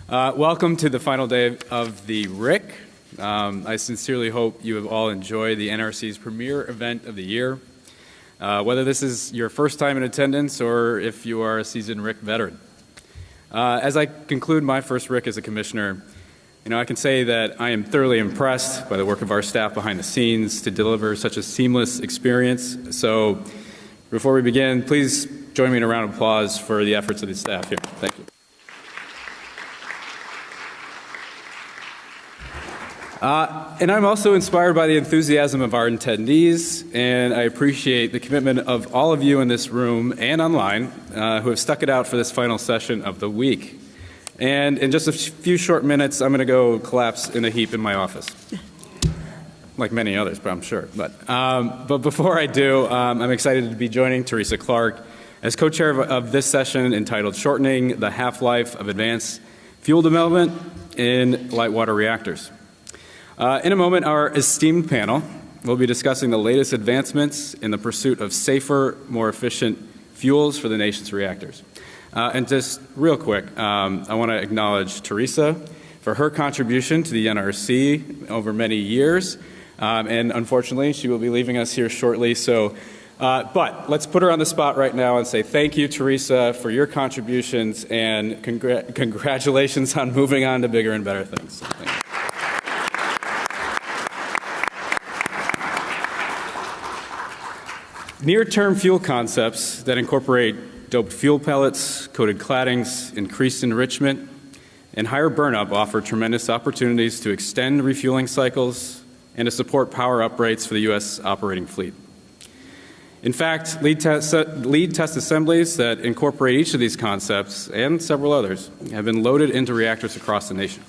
Welcome to the final day of the RIC. I sincerely hope you have all enjoyed the NRC's premier event of the year. Whether this is your first time in attendance or if you are a seasoned RIC veteran. As I conclude my first RIC as a commissioner, I can say that I am thoroughly impressed by the work of our staff behind the scenes to deliver such a seamless experience. So before we begin, please join me in a round of applause for the efforts of the staff here. Thank you. And I'm also inspired by the enthusiasm of our attendees, and I appreciate the commitment of all of you in this room and online who have stuck it out for this final session of the week. And in just a few short minutes, I'm going to go collapse in a heap in my office, like many others, but I'm sure. But before I do, I'm excited to be joining Teresa Clark as co-chair of this session entitled Shortening the Half-Life of Advanced Fuel Development in Light Water Reactors. In a moment, our esteemed panel will be discussing the latest advancements in the pursuit of safer, more efficient fuels for the nation's reactors. And just real quick, I want to acknowledge Teresa for her contribution to the NRC over many years. And unfortunately, she will be leaving us here shortly. But let's put her on the spot right now and say thank you, Teresa, for your contributions, and congratulations on moving on to bigger and better things. Thank you. Near-term fuel concepts that incorporate doped fuel pellets, coated claddings, increased enrichment, and higher burnup offer tremendous opportunities to extend refueling cycles and to support power uprates for the U.S. operating fleet. In fact, lead test assemblies that incorporate each of these concepts and several others have been loaded into reactors across the nation.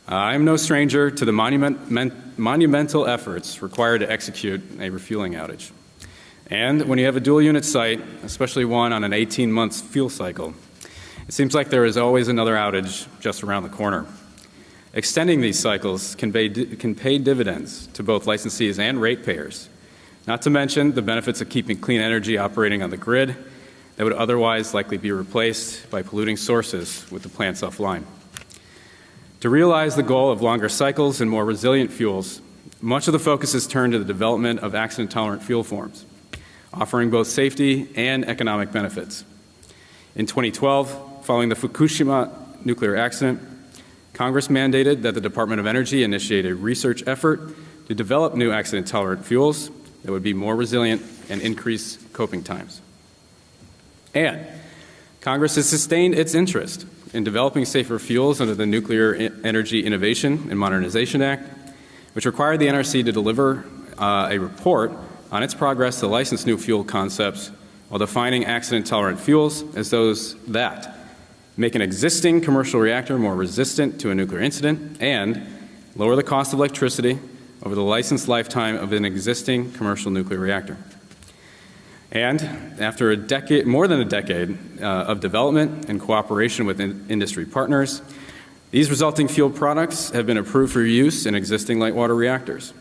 I am no stranger to the monumental efforts required to execute a refueling outage. And when you have a dual unit site, especially one on an 18-month fuel cycle, it seems like there is always another outage just around the corner. Extending these cycles can pay dividends to both licensees and ratepayers, not to mention the benefits of keeping clean energy operating on the grid that would otherwise likely be replaced by polluting sources with the plants offline. To realize the goal of longer cycles and more resilient fuels, much of the focus is turned to the development of accident-tolerant fuel forms, offering both safety and economic benefits. In 2012, following the Fukushima nuclear accident, Congress mandated that the Department of Energy initiate a research effort to develop new accident-tolerant fuels that would be more resilient and increase coping times. And Congress has sustained its interest in developing safer fuels under the Nuclear Energy Innovation and Modernization Act, which required the NRC to deliver a report on its progress to license new fuel concepts while defining accident-tolerant fuels as those that make an existing commercial reactor more resistant to a nuclear incident and lower the cost of electricity over the licensed lifetime of an existing commercial nuclear reactor. And after more than a decade of development and cooperation with industry partners, these resulting fuel products have been approved for use in existing light water reactors.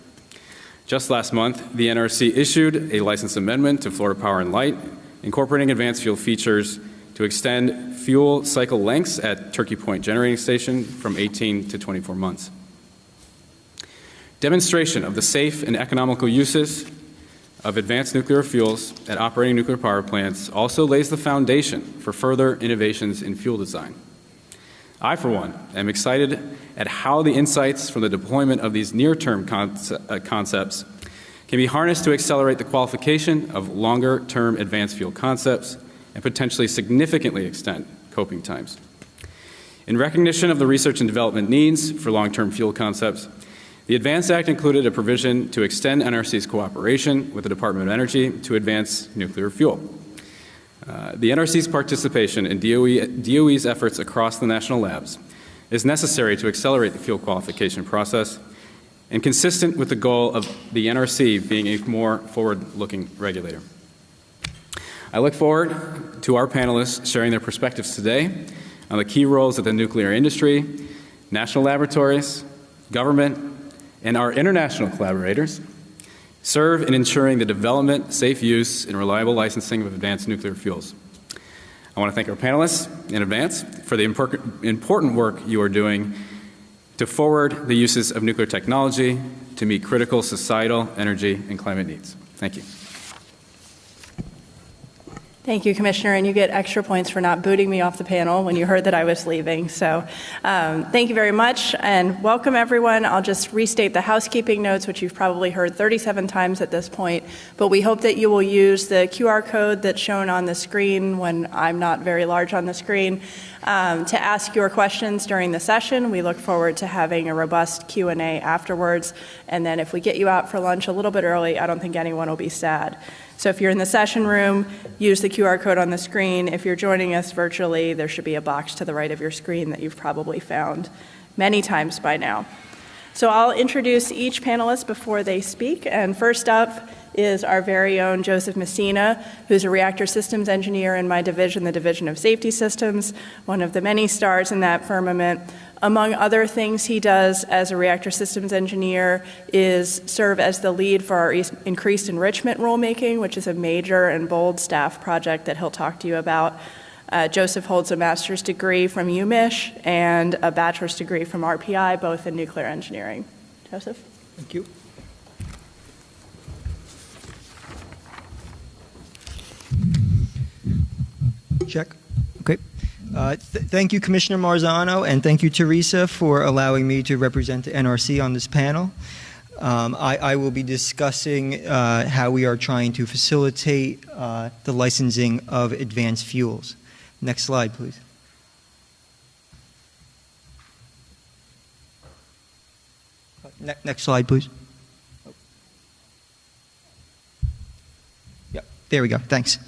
Just last month, the NRC issued a license amendment to Florida Power and Light, incorporating advanced fuel features to extend fuel cycle lengths at Turkey Point Generating Station from 18 to 24 months. Demonstration of the safe and economical uses of advanced nuclear fuels at operating nuclear power plants also lays the foundation for further innovations in fuel design. I, for one, am excited at how the insights from the deployment of these near-term concepts can be harnessed to accelerate the qualification of longer-term advanced fuel concepts and potentially significantly extend coping times. In recognition of the research and development needs for long-term fuel concepts, the ADVANCE Act included a provision to extend NRC's cooperation with the Department of Energy to advance nuclear fuel. The NRC's participation in DOE's efforts across the national labs is necessary to accelerate the fuel qualification process and consistent with the goal of the NRC being a more forward-looking regulator. I look forward to our panelists sharing their perspectives today on the key roles of the nuclear industry, national laboratories, government, and our international collaborators serve in ensuring the development, safe use, and reliable licensing of advanced nuclear fuels. I want to thank our panelists in advance for the important work you are doing to forward the uses of nuclear technology to meet critical societal, energy, and climate needs. Thank you. Thank you, Commissioner, and you get extra points for not booting me off the panel when you heard that I was leaving. So thank you very much, and welcome everyone. I'll just restate the housekeeping notes, which you've probably heard 37 times at this point, but we hope that you will use the QR code that's shown on the screen when I'm not very large on the screen to ask your questions during the session. We look forward to having a robust Q&A afterwards, and then if we get you out for lunch a little bit early, I don't think anyone will be sad. So if you're in the session room, use the QR code on the screen. If you're joining us virtually, there should be a box to the right of your screen that you've probably found many times by now. So I'll introduce each panelist before they speak. And first up is our very own Joseph Messina, who's a reactor systems engineer in my division, the Division of Safety Systems, one of the many stars in that firmament. Among other things he does as a reactor systems engineer is serve as the lead for our increased enrichment rulemaking, which is a major and bold staff project that he'll talk to you about. Joseph holds a master's degree from UMich and a bachelor's degree from RPI, both in nuclear engineering. Joseph? Thank you. Check. Okay. Thank you, Commissioner Marzano, and thank you, Teresa, for allowing me to represent the NRC on this panel. I will be discussing how we are trying to facilitate the licensing of advanced fuels. Next slide, please. Next slide, please. Yep, there we go. Thanks.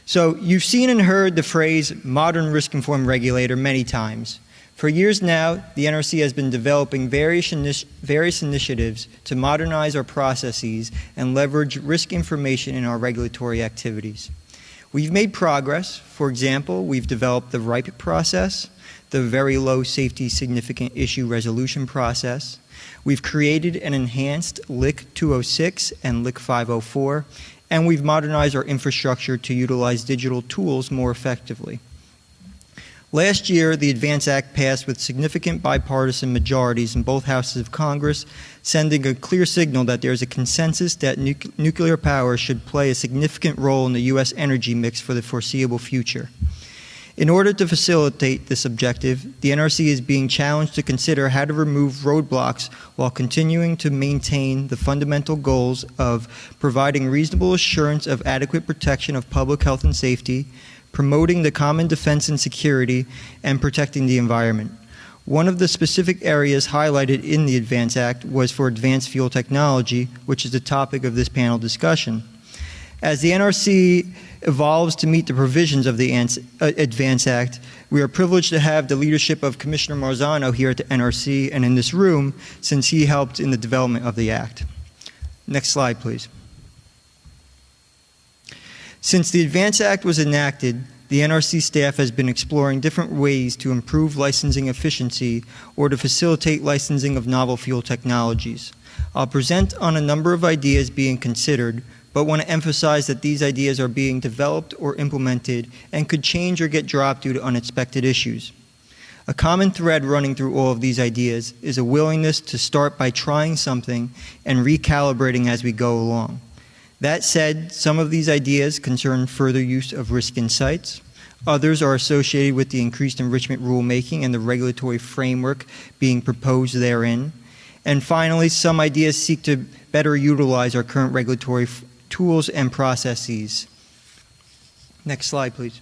So you've seen and heard the phrase modern risk-informed regulator many times. For years now, the NRC has been developing various initiatives to modernize our processes and leverage risk information in our regulatory activities. We've made progress. For example, we've developed the RIPE process, the Very Low Safety Significant Issue Resolution process. We've created and enhanced LIC 206 and LIC 504, and we've modernized our infrastructure to utilize digital tools more effectively. Last year, the ADVANCE Act passed with significant bipartisan majorities in both houses of Congress, sending a clear signal that there is a consensus that nuclear power should play a significant role in the U.S. energy mix for the foreseeable future. In order to facilitate this objective, the NRC is being challenged to consider how to remove roadblocks while continuing to maintain the fundamental goals of providing reasonable assurance of adequate protection of public health and safety, promoting the common defense and security, and protecting the environment. One of the specific areas highlighted in the ADVANCE Act was for advanced fuel technology, which is the topic of this panel discussion. As the NRC evolves to meet the provisions of the ADVANCE Act, we are privileged to have the leadership of Commissioner Marzano here at the NRC and in this room, since he helped in the development of the Act. Next slide, please. Since the ADVANCE Act was enacted, the NRC staff has been exploring different ways to improve licensing efficiency or to facilitate licensing of novel fuel technologies. I'll present on a number of ideas being considered, but want to emphasize that these ideas are being developed or implemented and could change or get dropped due to unexpected issues. A common thread running through all of these ideas is a willingness to start by trying something and recalibrating as we go along. That said, some of these ideas concern further use of risk insights. Others are associated with the increased enrichment rulemaking and the regulatory framework being proposed therein. And finally, some ideas seek to better utilize our current regulatory tools and processes. Next slide, please.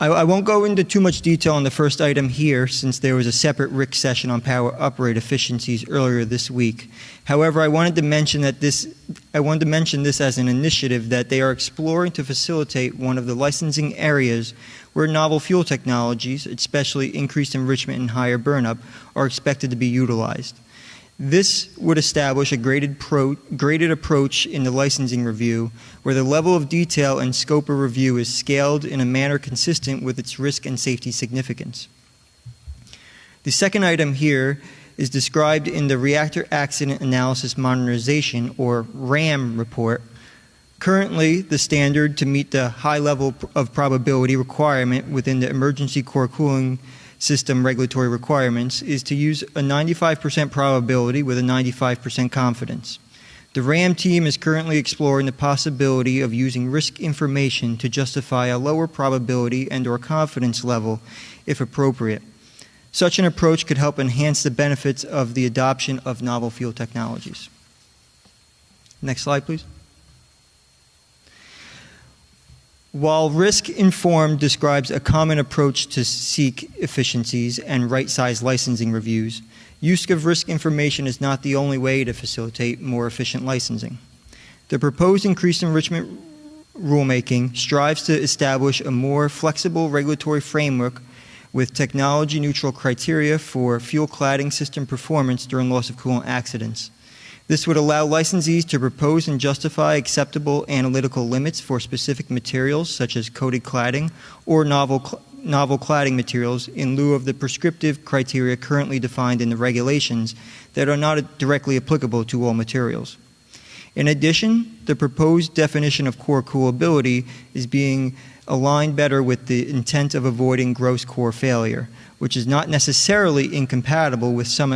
I won't go into too much detail on the first item here, since there was a separate RIC session on power uprate efficiencies earlier this week. However, I wanted to mention this as an initiative that they are exploring to facilitate one of the licensing areas where novel fuel technologies, especially increased enrichment and higher burnup, are expected to be utilized. This would establish a graded approach in the licensing review, where the level of detail and scope of review is scaled in a manner consistent with its risk and safety significance. The second item here is described in the Reactor Accident Analysis Modernization, or RAM report, Currently, the standard to meet the high level of probability requirement within the emergency core cooling system regulatory requirements is to use a 95% probability with a 95% confidence. The RAM team is currently exploring the possibility of using risk information to justify a lower probability and/or confidence level if appropriate. Such an approach could help enhance the benefits of the adoption of novel fuel technologies. Next slide, please. While risk-informed describes a common approach to seek efficiencies and right-size licensing reviews, use of risk information is not the only way to facilitate more efficient licensing. The proposed increased enrichment rulemaking strives to establish a more flexible regulatory framework with technology-neutral criteria for fuel cladding system performance during loss of coolant accidents. This would allow licensees to propose and justify acceptable analytical limits for specific materials such as coated cladding or novel cladding materials in lieu of the prescriptive criteria currently defined in the regulations that are not directly applicable to all materials. In addition, the proposed definition of core coolability is being aligned better with the intent of avoiding gross core failure, which is not necessarily incompatible with some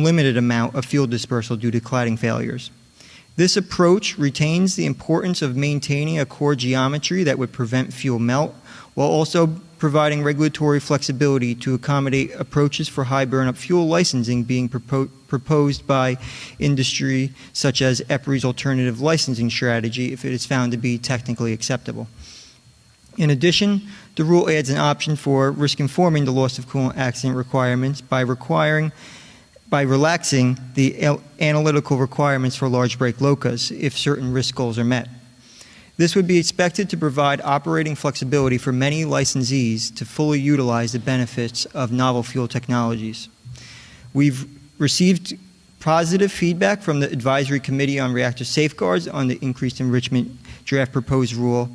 limited amount of fuel dispersal due to cladding failures. This approach retains the importance of maintaining a core geometry that would prevent fuel melt, while also providing regulatory flexibility to accommodate approaches for high burnup fuel licensing being proposed by industry, such as EPRI's alternative licensing strategy, if it is found to be technically acceptable. In addition, the rule adds an option for risk-informing the loss of coolant accident requirements by relaxing the analytical requirements for large brake locas if certain risk goals are met. This would be expected to provide operating flexibility for many licensees to fully utilize the benefits of novel fuel technologies. We've received positive feedback from the Advisory Committee on Reactor Safeguards on the increased enrichment draft proposed rule.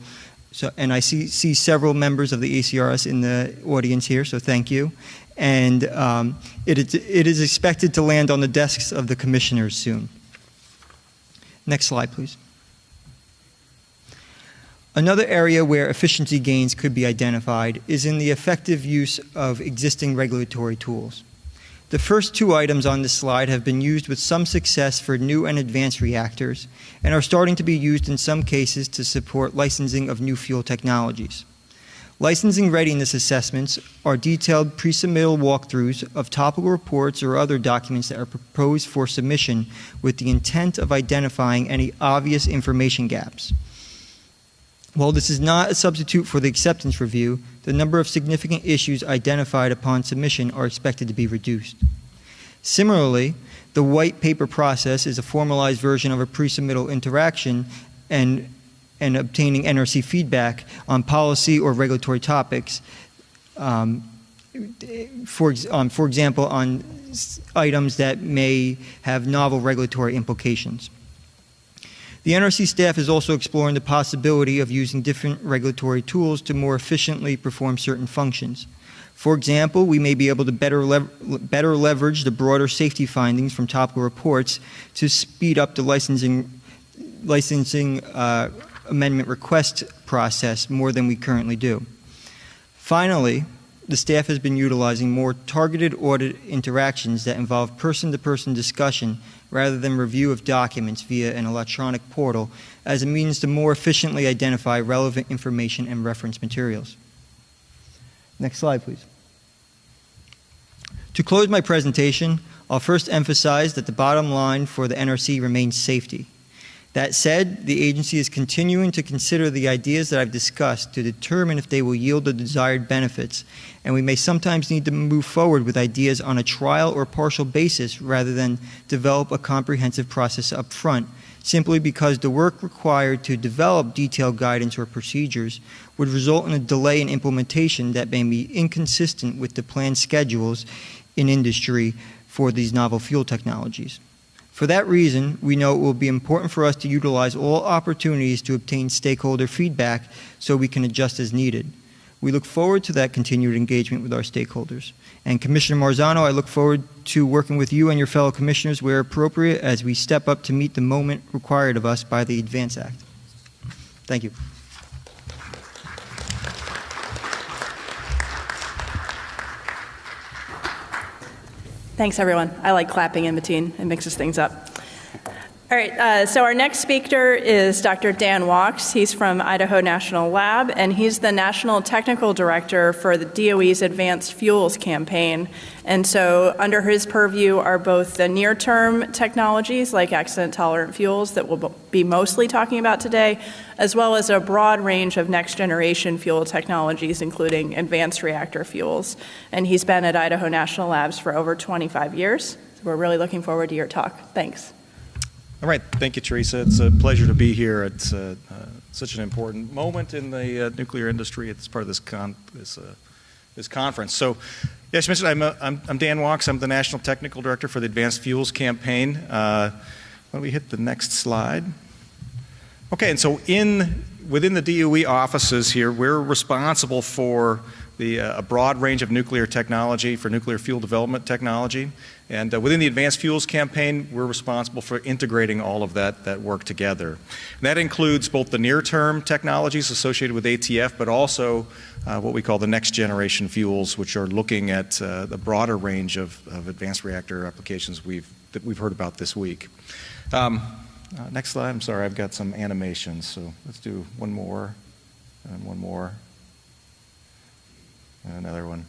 And I see several members of the ACRS in the audience here, so thank you. And it is expected to land on the desks of the commissioners soon. Next slide, please. Another area where efficiency gains could be identified is in the effective use of existing regulatory tools. The first two items on this slide have been used with some success for new and advanced reactors and are starting to be used in some cases to support licensing of new fuel technologies. Licensing readiness assessments are detailed pre-submittal walkthroughs of topical reports or other documents that are proposed for submission with the intent of identifying any obvious information gaps. While this is not a substitute for the acceptance review, the number of significant issues identified upon submission are expected to be reduced. Similarly, the white paper process is a formalized version of a pre-submittal interaction and obtaining NRC feedback on policy or regulatory topics, for example, on items that may have novel regulatory implications. The NRC staff is also exploring the possibility of using different regulatory tools to more efficiently perform certain functions. For example, we may be able to better leverage the broader safety findings from topical reports to speed up the licensing amendment request process more than we currently do. Finally, the staff has been utilizing more targeted audit interactions that involve person-to-person discussion rather than review of documents via an electronic portal as a means to more efficiently identify relevant information and reference materials. Next slide, please. To close my presentation, I'll first emphasize that the bottom line for the NRC remains safety. That said, the agency is continuing to consider the ideas that I've discussed to determine if they will yield the desired benefits, and we may sometimes need to move forward with ideas on a trial or partial basis rather than develop a comprehensive process up front, simply because the work required to develop detailed guidance or procedures would result in a delay in implementation that may be inconsistent with the planned schedules in industry for these novel fuel technologies. For that reason, we know it will be important for us to utilize all opportunities to obtain stakeholder feedback so we can adjust as needed. We look forward to that continued engagement with our stakeholders. And Commissioner Marzano, I look forward to working with you and your fellow commissioners where appropriate as we step up to meet the moment required of us by the ADVANCE Act. Thank you. Thanks, everyone. I like clapping in between. It mixes things up. All right, so our next speaker is Dr. Dan Wachs. He's from Idaho National Lab, and he's the National Technical Director for the DOE's Advanced Fuels Campaign. And so under his purview are both the near-term technologies like accident-tolerant fuels that we'll be mostly talking about today, as well as a broad range of next-generation fuel technologies, including advanced reactor fuels. And he's been at Idaho National Labs for over 25 years. So we're really looking forward to your talk. Thanks. All right, thank you, Teresa. It's a pleasure to be here at such an important moment in the nuclear industry. It's part of this conference. So, yes, mentioned, I'm Dan Wachs. I'm the National Technical Director for the Advanced Fuels Campaign. Why don't we hit the next slide? Okay, and so within the DOE offices here, we're responsible for a broad range of nuclear technology, for nuclear fuel development technology. And within the Advanced Fuels Campaign, we're responsible for integrating all of that work together. And that includes both the near-term technologies associated with ATF, but also what we call the next-generation fuels, which are looking at the broader range of advanced reactor applications that we've heard about this week. Next slide. I'm sorry, I've got some animations, so let's do one more, and one more, and another one.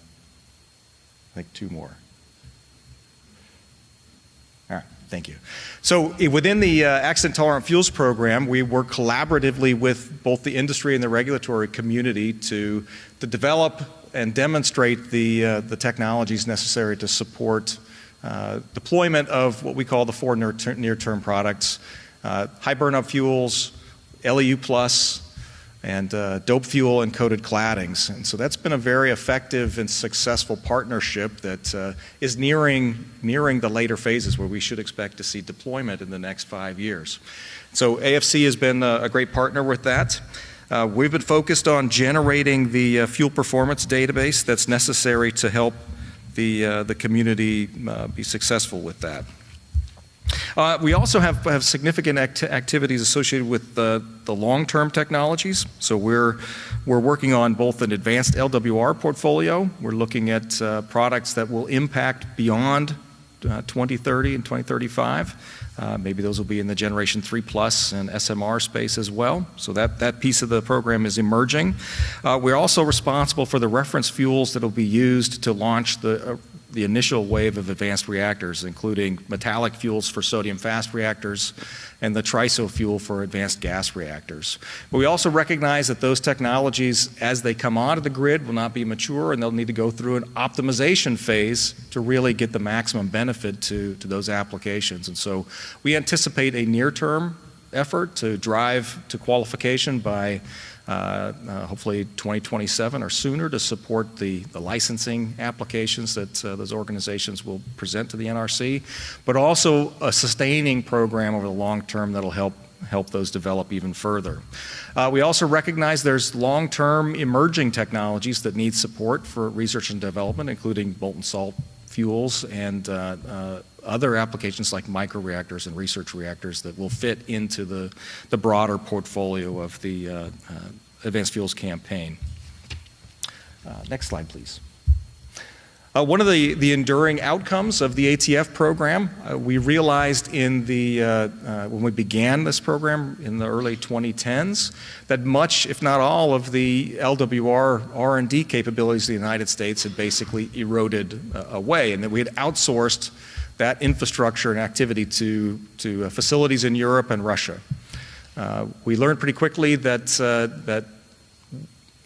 I think two more. All right, thank you. So within the accident-tolerant fuels program, we work collaboratively with both the industry and the regulatory community to develop and demonstrate the technologies necessary to support deployment of what we call the four near-term products: high burn-up fuels, LEU+, and dope fuel and coated claddings. And so that's been a very effective and successful partnership that is nearing the later phases where we should expect to see deployment in the next 5 years. So AFC has been a great partner with that. We've been focused on generating the fuel performance database that's necessary to help the community be successful with that. We also have significant activities associated with the long-term technologies. So we're working on both an advanced LWR portfolio. We're looking at products that will impact beyond 2030 and 2035. Maybe those will be in the Generation 3+ and SMR space as well. So that piece of the program is emerging. We're also responsible for the reference fuels that will be used to launch the initial wave of advanced reactors, including metallic fuels for sodium fast reactors and the TRISO fuel for advanced gas reactors. But we also recognize that those technologies, as they come onto the grid, will not be mature, and they'll need to go through an optimization phase to really get the maximum benefit to those applications. And so we anticipate a near-term effort to drive to qualification by hopefully 2027 or sooner to support the licensing applications that those organizations will present to the NRC, but also a sustaining program over the long term that'll help those develop even further. We also recognize there's long-term emerging technologies that need support for research and development, including molten salt fuels and other applications like microreactors and research reactors that will fit into the broader portfolio of the Advanced Fuels Campaign. Next slide, please. One of the enduring outcomes of the ATF program, we realized in when we began this program in the early 2010s, that much, if not all, of the LWR R&D capabilities of the United States had basically eroded away, and that we had outsourced that infrastructure and activity to facilities in Europe and Russia. We learned pretty quickly that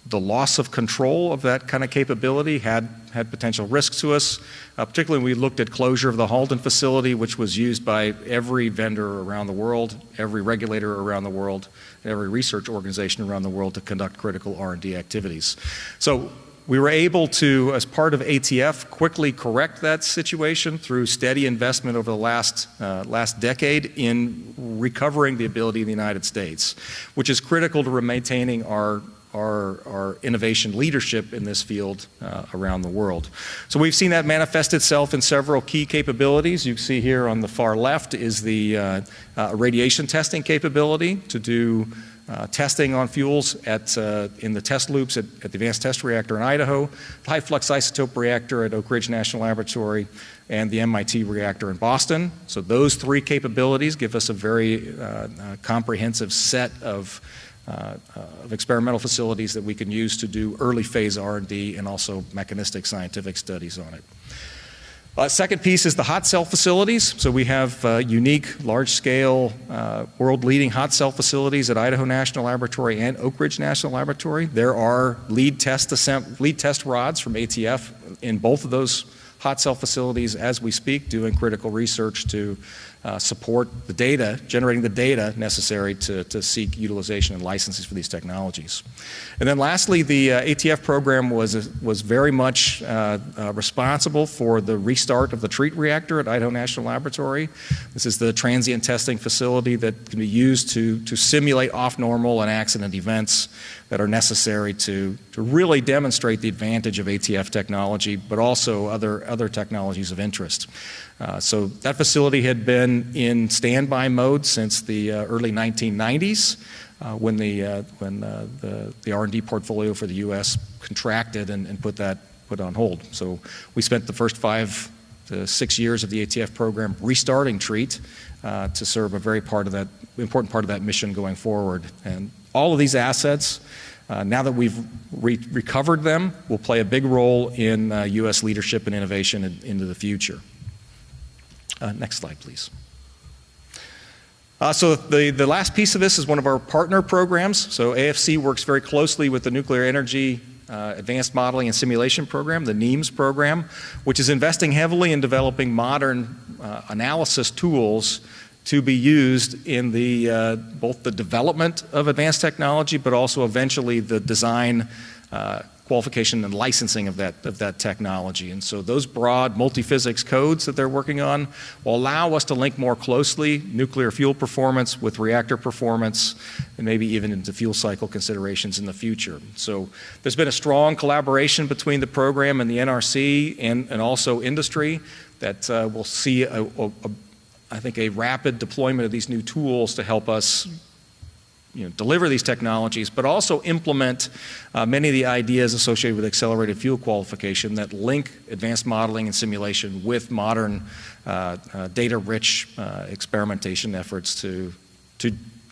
the loss of control of that kind of capability had potential risks to us, particularly when we looked at closure of the Halden facility, which was used by every vendor around the world, every regulator around the world, every research organization around the world to conduct critical R&D activities. So we were able to, as part of ATF, quickly correct that situation through steady investment over the last decade in recovering the ability of the United States, which is critical to maintaining our our innovation leadership in this field around the world. So we've seen that manifest itself in several key capabilities. You can see here on the far left is the radiation testing capability to do testing on fuels in the test loops at the Advanced Test Reactor in Idaho, the High Flux Isotope Reactor at Oak Ridge National Laboratory, and the MIT reactor in Boston. So those three capabilities give us a very comprehensive set of experimental facilities that we can use to do early phase R&D and also mechanistic scientific studies on it. Second piece is the hot cell facilities. So we have unique, large-scale, world-leading hot cell facilities at Idaho National Laboratory and Oak Ridge National Laboratory. There are lead test rods from ATF in both of those hot cell facilities as we speak, doing critical research to support the data, generating the data necessary to seek utilization and licenses for these technologies. And then lastly, the ATF program was very much responsible for the restart of the TREAT reactor at Idaho National Laboratory. This is the transient testing facility that can be used to simulate off-normal and accident events that are necessary to really demonstrate the advantage of ATF technology, but also other technologies of interest. So that facility had been in standby mode since the early 1990s when the R&D portfolio for the U.S. contracted and put on hold. So we spent the first 5 to 6 years of the ATF program restarting TREAT to serve a very important part of that mission going forward. And all of these assets, now that we've recovered them, will play a big role in U.S. leadership and innovation into the future. Next slide, please. So the last piece of this is one of our partner programs. So AFC works very closely with the Nuclear Energy Advanced Modeling and Simulation Program, the NEAMS program, which is investing heavily in developing modern analysis tools to be used in both the development of advanced technology, but also eventually the design, qualification, and licensing of that technology. And so those broad multi-physics codes that they're working on will allow us to link more closely nuclear fuel performance with reactor performance, and maybe even into fuel cycle considerations in the future. So there's been a strong collaboration between the program and the NRC and also industry that will see I think a rapid deployment of these new tools to help us deliver these technologies, but also implement many of the ideas associated with accelerated fuel qualification that link advanced modeling and simulation with modern data-rich experimentation efforts to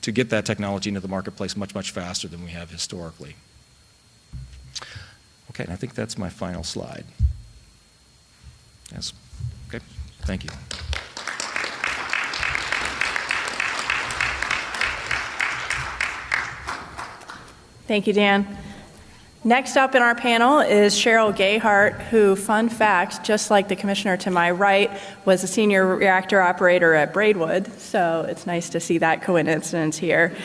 get that technology into the marketplace much, much faster than we have historically. Okay, and I think that's my final slide. Yes. Okay, thank you. Thank you, Dan. Next up in our panel is Cheryl Gayhart, who, fun fact, just like the commissioner to my right, was a senior reactor operator at Braidwood, so it's nice to see that coincidence here.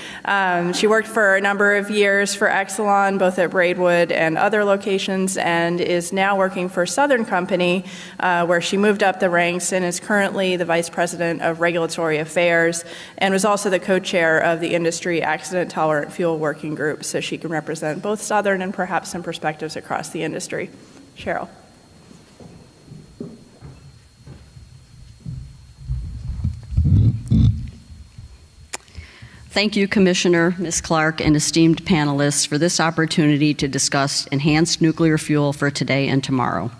She worked for a number of years for Exelon, both at Braidwood and other locations, and is now working for Southern Company, where she moved up the ranks and is currently the Vice President of Regulatory Affairs, and was also the co-chair of the Industry Accident Tolerant Fuel Working Group, so she can represent both Southern and perhaps some perspectives across the industry. Cheryl. Thank you, Commissioner, Ms. Clark, and esteemed panelists for this opportunity to discuss enhanced nuclear fuel for today and tomorrow.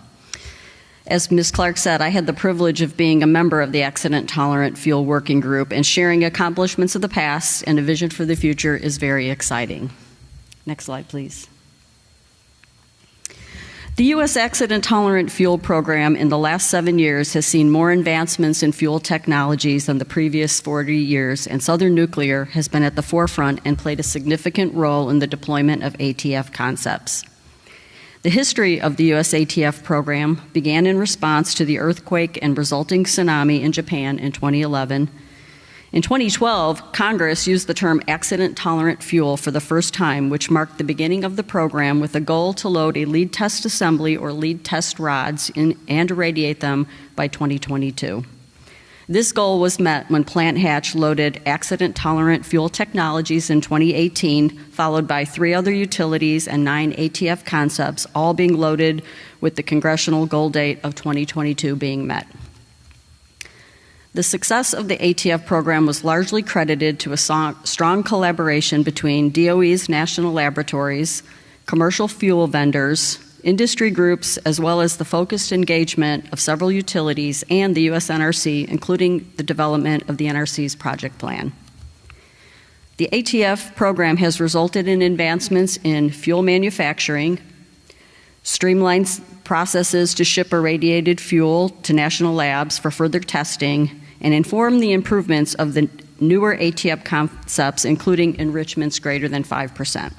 As Ms. Clark said, I had the privilege of being a member of the Accident Tolerant Fuel Working Group, and sharing accomplishments of the past and a vision for the future is very exciting. Next slide, please. The U.S. Accident Tolerant Fuel Program in the last 7 years has seen more advancements in fuel technologies than the previous 40 years, and Southern Nuclear has been at the forefront and played a significant role in the deployment of ATF concepts. The history of the U.S. ATF program began in response to the earthquake and resulting tsunami in Japan in 2011. In 2012, Congress used the term accident-tolerant fuel for the first time, which marked the beginning of the program with a goal to load a lead test assembly or lead test rods and irradiate them by 2022. This goal was met when Plant Hatch loaded accident-tolerant fuel technologies in 2018, followed by 3 other utilities and 9 ATF concepts, all being loaded with the congressional goal date of 2022 being met. The success of the ATF program was largely credited to a strong collaboration between DOE's national laboratories, commercial fuel vendors, industry groups, as well as the focused engagement of several utilities and the U.S. NRC, including the development of the NRC's project plan. The ATF program has resulted in advancements in fuel manufacturing, streamlined processes to ship irradiated fuel to national labs for further testing, and informed the improvements of the newer ATF concepts, including enrichments greater than 5%.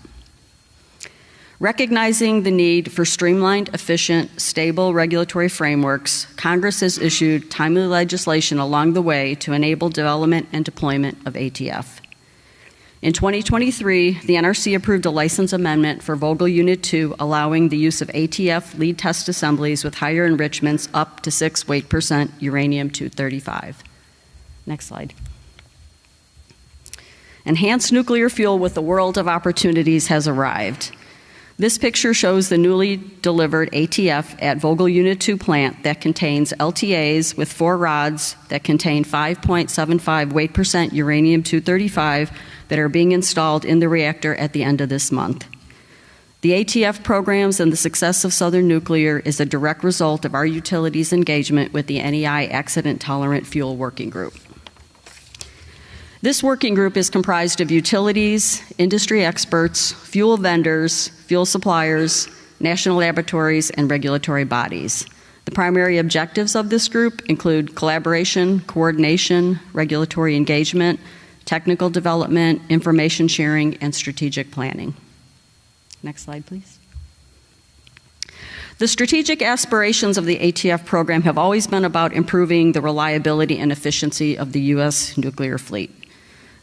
Recognizing the need for streamlined, efficient, stable regulatory frameworks, Congress has issued timely legislation along the way to enable development and deployment of ATF. In 2023, the NRC approved a license amendment for Vogtle Unit 2, allowing the use of ATF lead test assemblies with higher enrichments up to 6 weight percent uranium-235. Next slide. Enhanced nuclear fuel with a world of opportunities has arrived. This picture shows the newly delivered ATF at Vogtle Unit 2 plant that contains LTAs with 4 rods that contain 5.75 weight percent uranium-235 that are being installed in the reactor at the end of this month. The ATF programs and the success of Southern Nuclear is a direct result of our utilities' engagement with the NEI Accident Tolerant Fuel Working Group. This working group is comprised of utilities, industry experts, fuel vendors, fuel suppliers, national laboratories, and regulatory bodies. The primary objectives of this group include collaboration, coordination, regulatory engagement, technical development, information sharing, and strategic planning. Next slide, please. The strategic aspirations of the ATF program have always been about improving the reliability and efficiency of the U.S. nuclear fleet.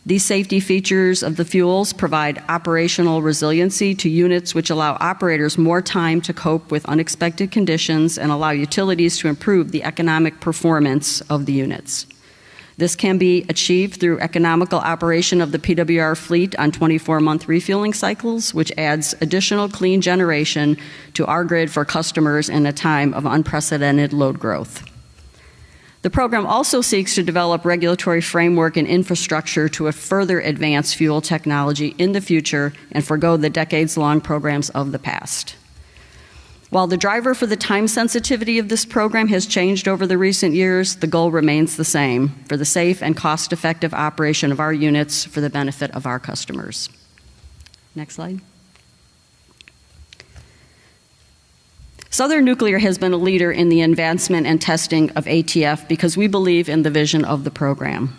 These safety features of the fuels provide operational resiliency to units, which allow operators more time to cope with unexpected conditions and allow utilities to improve the economic performance of the units. This can be achieved through economical operation of the PWR fleet on 24-month refueling cycles, which adds additional clean generation to our grid for customers in a time of unprecedented load growth. The program also seeks to develop regulatory framework and infrastructure to further advance fuel technology in the future and forgo the decades-long programs of the past. While the driver for the time sensitivity of this program has changed over the recent years, the goal remains the same: for the safe and cost-effective operation of our units for the benefit of our customers. Next slide. Southern Nuclear has been a leader in the advancement and testing of ATF because we believe in the vision of the program.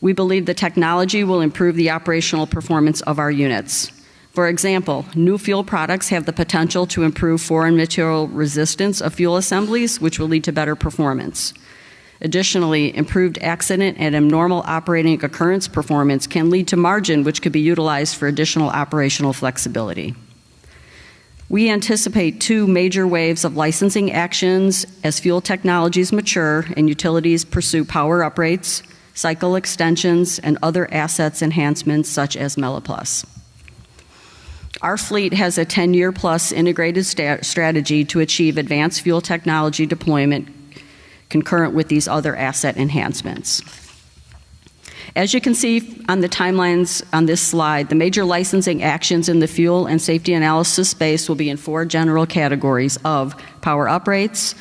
We believe the technology will improve the operational performance of our units. For example, new fuel products have the potential to improve foreign material resistance of fuel assemblies, which will lead to better performance. Additionally, improved accident and abnormal operating occurrence performance can lead to margin, which could be utilized for additional operational flexibility. We anticipate 2 major waves of licensing actions as fuel technologies mature and utilities pursue power uprates, cycle extensions, and other assets enhancements such as MeliPlus. Our fleet has a 10-year-plus integrated strategy to achieve advanced fuel technology deployment concurrent with these other asset enhancements. As you can see on the timelines on this slide, the major licensing actions in the fuel and safety analysis space will be in 4 general categories of power uprates,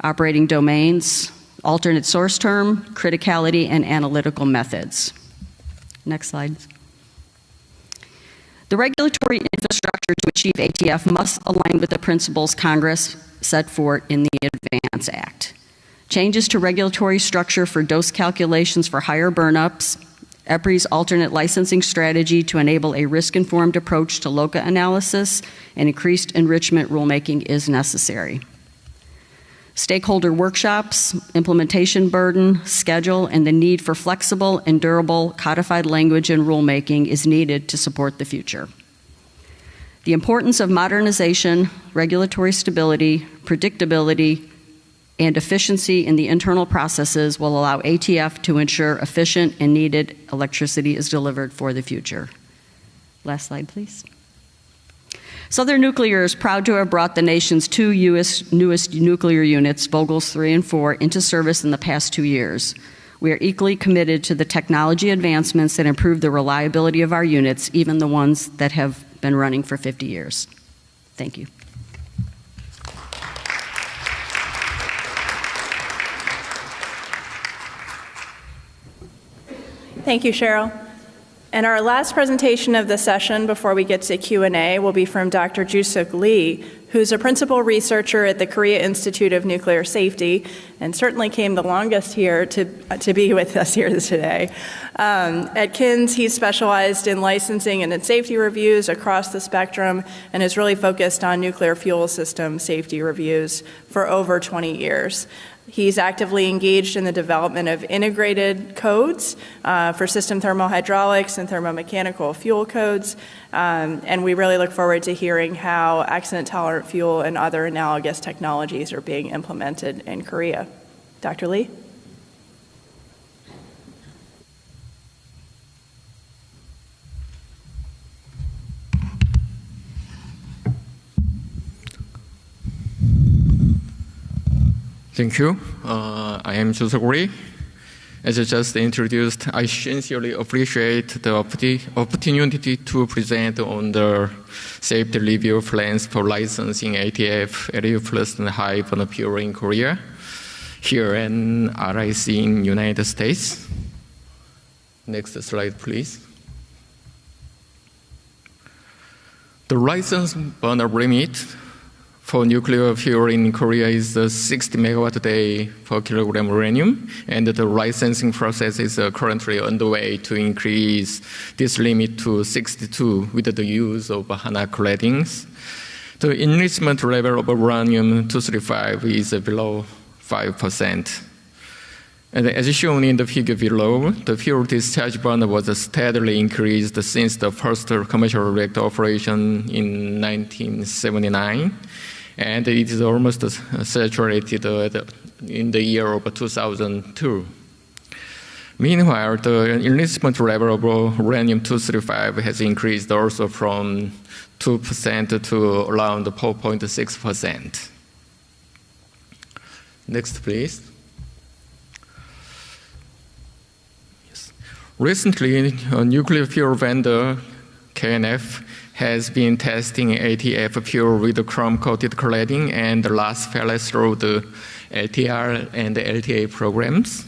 operating domains, alternate source term, criticality, and analytical methods. Next slide. The regulatory infrastructure to achieve ATF must align with the principles Congress set forth in the ADVANCE Act. Changes to regulatory structure for dose calculations for higher burnups, EPRI's alternate licensing strategy to enable a risk-informed approach to LOCA analysis, and increased enrichment rulemaking is necessary. Stakeholder workshops, implementation burden, schedule, and the need for flexible and durable codified language and rulemaking is needed to support the future. The importance of modernization, regulatory stability, predictability, and efficiency in the internal processes will allow ATF to ensure efficient and needed electricity is delivered for the future. Last slide, please. Southern Nuclear is proud to have brought the nation's two newest nuclear units, Vogels 3 and 4, into service in the past 2 years. We are equally committed to the technology advancements that improve the reliability of our units, even the ones that have been running for 50 years. Thank you. Thank you, Cheryl. And our last presentation of the session before we get to Q&A will be from Dr. Joo-Suk Lee, who's a principal researcher at the Korea Institute of Nuclear Safety, and certainly came the longest here to be with us here today. At KINS, he's specialized in licensing and in safety reviews across the spectrum and has really focused on nuclear fuel system safety reviews for over 20 years. He's actively engaged in the development of integrated codes for system thermohydraulics and thermomechanical fuel codes, and we really look forward to hearing how accident-tolerant fuel and other analogous technologies are being implemented in Korea. Dr. Lee? Thank you. I am Joo-Suk Lee. As I just introduced, I sincerely appreciate the opportunity to present on the safety review plans for licensing ATF, LU+ and high burn fuel in Korea, here and RIC in United States. Next slide, please. The license burn limit for nuclear fuel in Korea is 60 megawatt a day per kilogram uranium, and the licensing process is currently underway to increase this limit to 62 with the use of HANA claddings. The enrichment level of uranium-235 is below 5%. And as shown in the figure below, the fuel discharge burn was steadily increased since the first commercial reactor operation in 1979. And it is almost saturated in the year of 2002. Meanwhile, the enrichment level of uranium-235 has increased also from 2% to around 4.6%. Next, please. Yes. Recently, a nuclear fuel vendor, KNF, has been testing ATF fuel with the chrome-coated cladding and last fell through the LTR and LTA programs.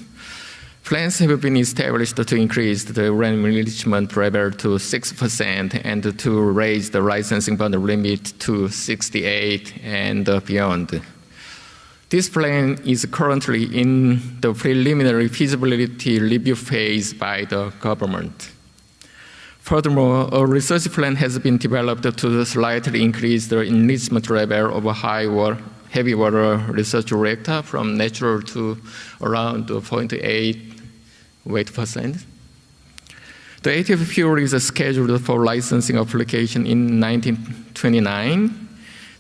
Plans have been established to increase the uranium enrichment level to 6% and to raise the licensing burn limit to 68 and beyond. This plan is currently in the preliminary feasibility review phase by the government. Furthermore, a research plan has been developed to slightly increase the enrichment level of a heavy water research reactor from natural to around 0.8 weight%. The ATF fuel is scheduled for licensing application in 1929.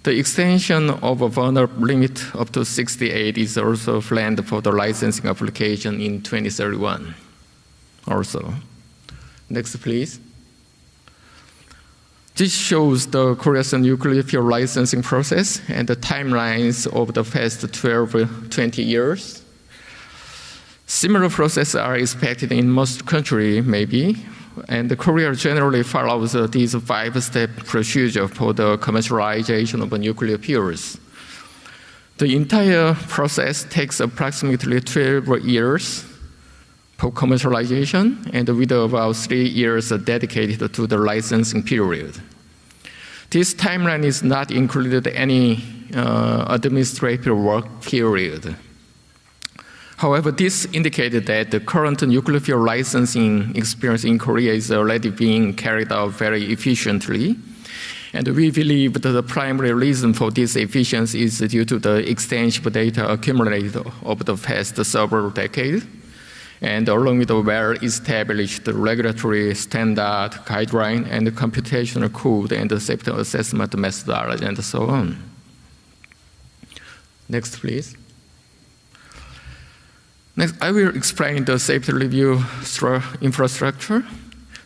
The extension of a burn limit up to 68 is also planned for the licensing application in 2031 also. Next, please. This shows the Korea's nuclear fuel licensing process and the timelines of the past 12-20 years. Similar processes are expected in most countries, maybe, and Korea generally follows these 5-step procedure for the commercialization of nuclear fuels. The entire process takes approximately 12 years for commercialization, and with about 3 years dedicated to the licensing period. This timeline is not included any administrative work period. However, this indicated that the current nuclear fuel licensing experience in Korea is already being carried out very efficiently. And we believe that the primary reason for this efficiency is due to the extensive data accumulated over the past several decades, and along with the well-established regulatory standard, guideline, and computational code, and the safety assessment methodology, and so on. Next, please. Next, I will explain the safety review infrastructure.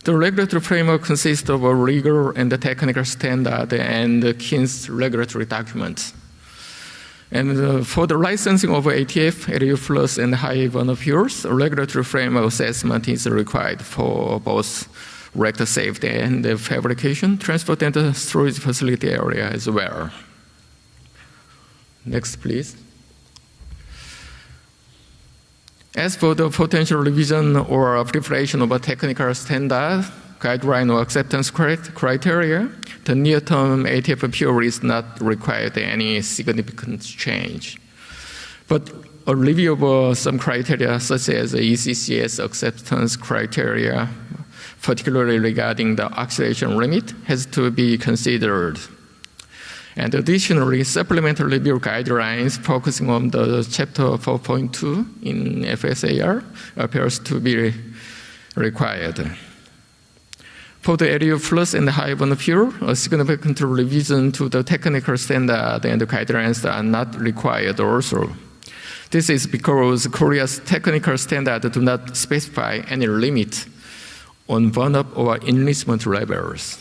The regulatory framework consists of a legal and technical standard and KIN's regulatory documents. And for the licensing of ATF, aerofluid and high burner fuels, a regulatory framework assessment is required for both reactor safety and the fabrication, transport, and the storage facility area as well. Next, please. As for the potential revision or preparation of a technical standard, guideline or acceptance criteria, the near-term ATF fuel is not required any significant change. But a review of some criteria, such as the ECCS acceptance criteria, particularly regarding the oxidation limit, has to be considered. And additionally, supplemental review guidelines focusing on the Chapter 4.2 in FSAR appears to be required. For the aerofluid and high burner fuel, a significant revision to the technical standard and the guidelines are not required also. This is because Korea's technical standard do not specify any limit on burn-up or enlistment levels.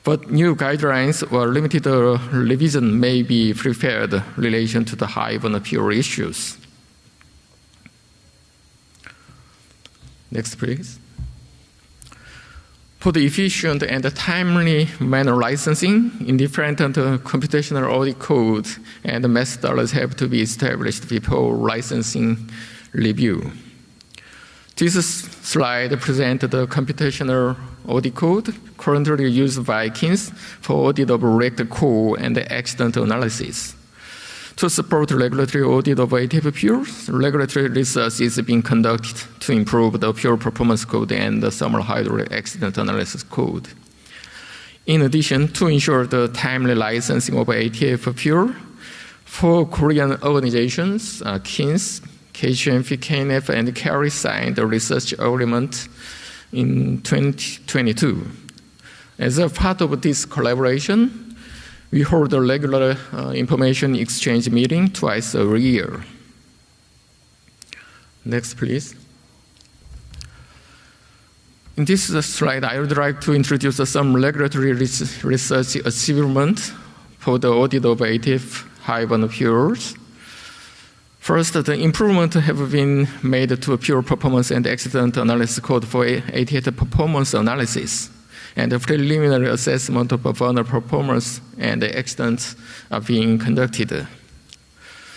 But new guidelines or limited revision may be prepared in relation to the high burner fuel issues. Next, please. For the efficient and timely manner licensing, independent computational audit code and methodologies have to be established before licensing review. This slide presents the computational audit code currently used by KINS for audit of reactor core and accident analysis. To support regulatory audit of ATF fuels, regulatory research is being conducted to improve the fuel performance code and the thermal hydraulic accident analysis code. In addition, to ensure the timely licensing of ATF fuel, 4 Korean organizations, KINS, KGMP, KNF, and CARI signed a research agreement in 2022. As a part of this collaboration, we hold a regular information exchange meeting twice a year. Next, please. In this slide, I would like to introduce some regulatory research achievements for the audit of ATF high burner fuels. First, the improvements have been made to a fuel performance and accident analysis code for ATF performance analysis. And the preliminary assessment of burner performance and accidents are being conducted.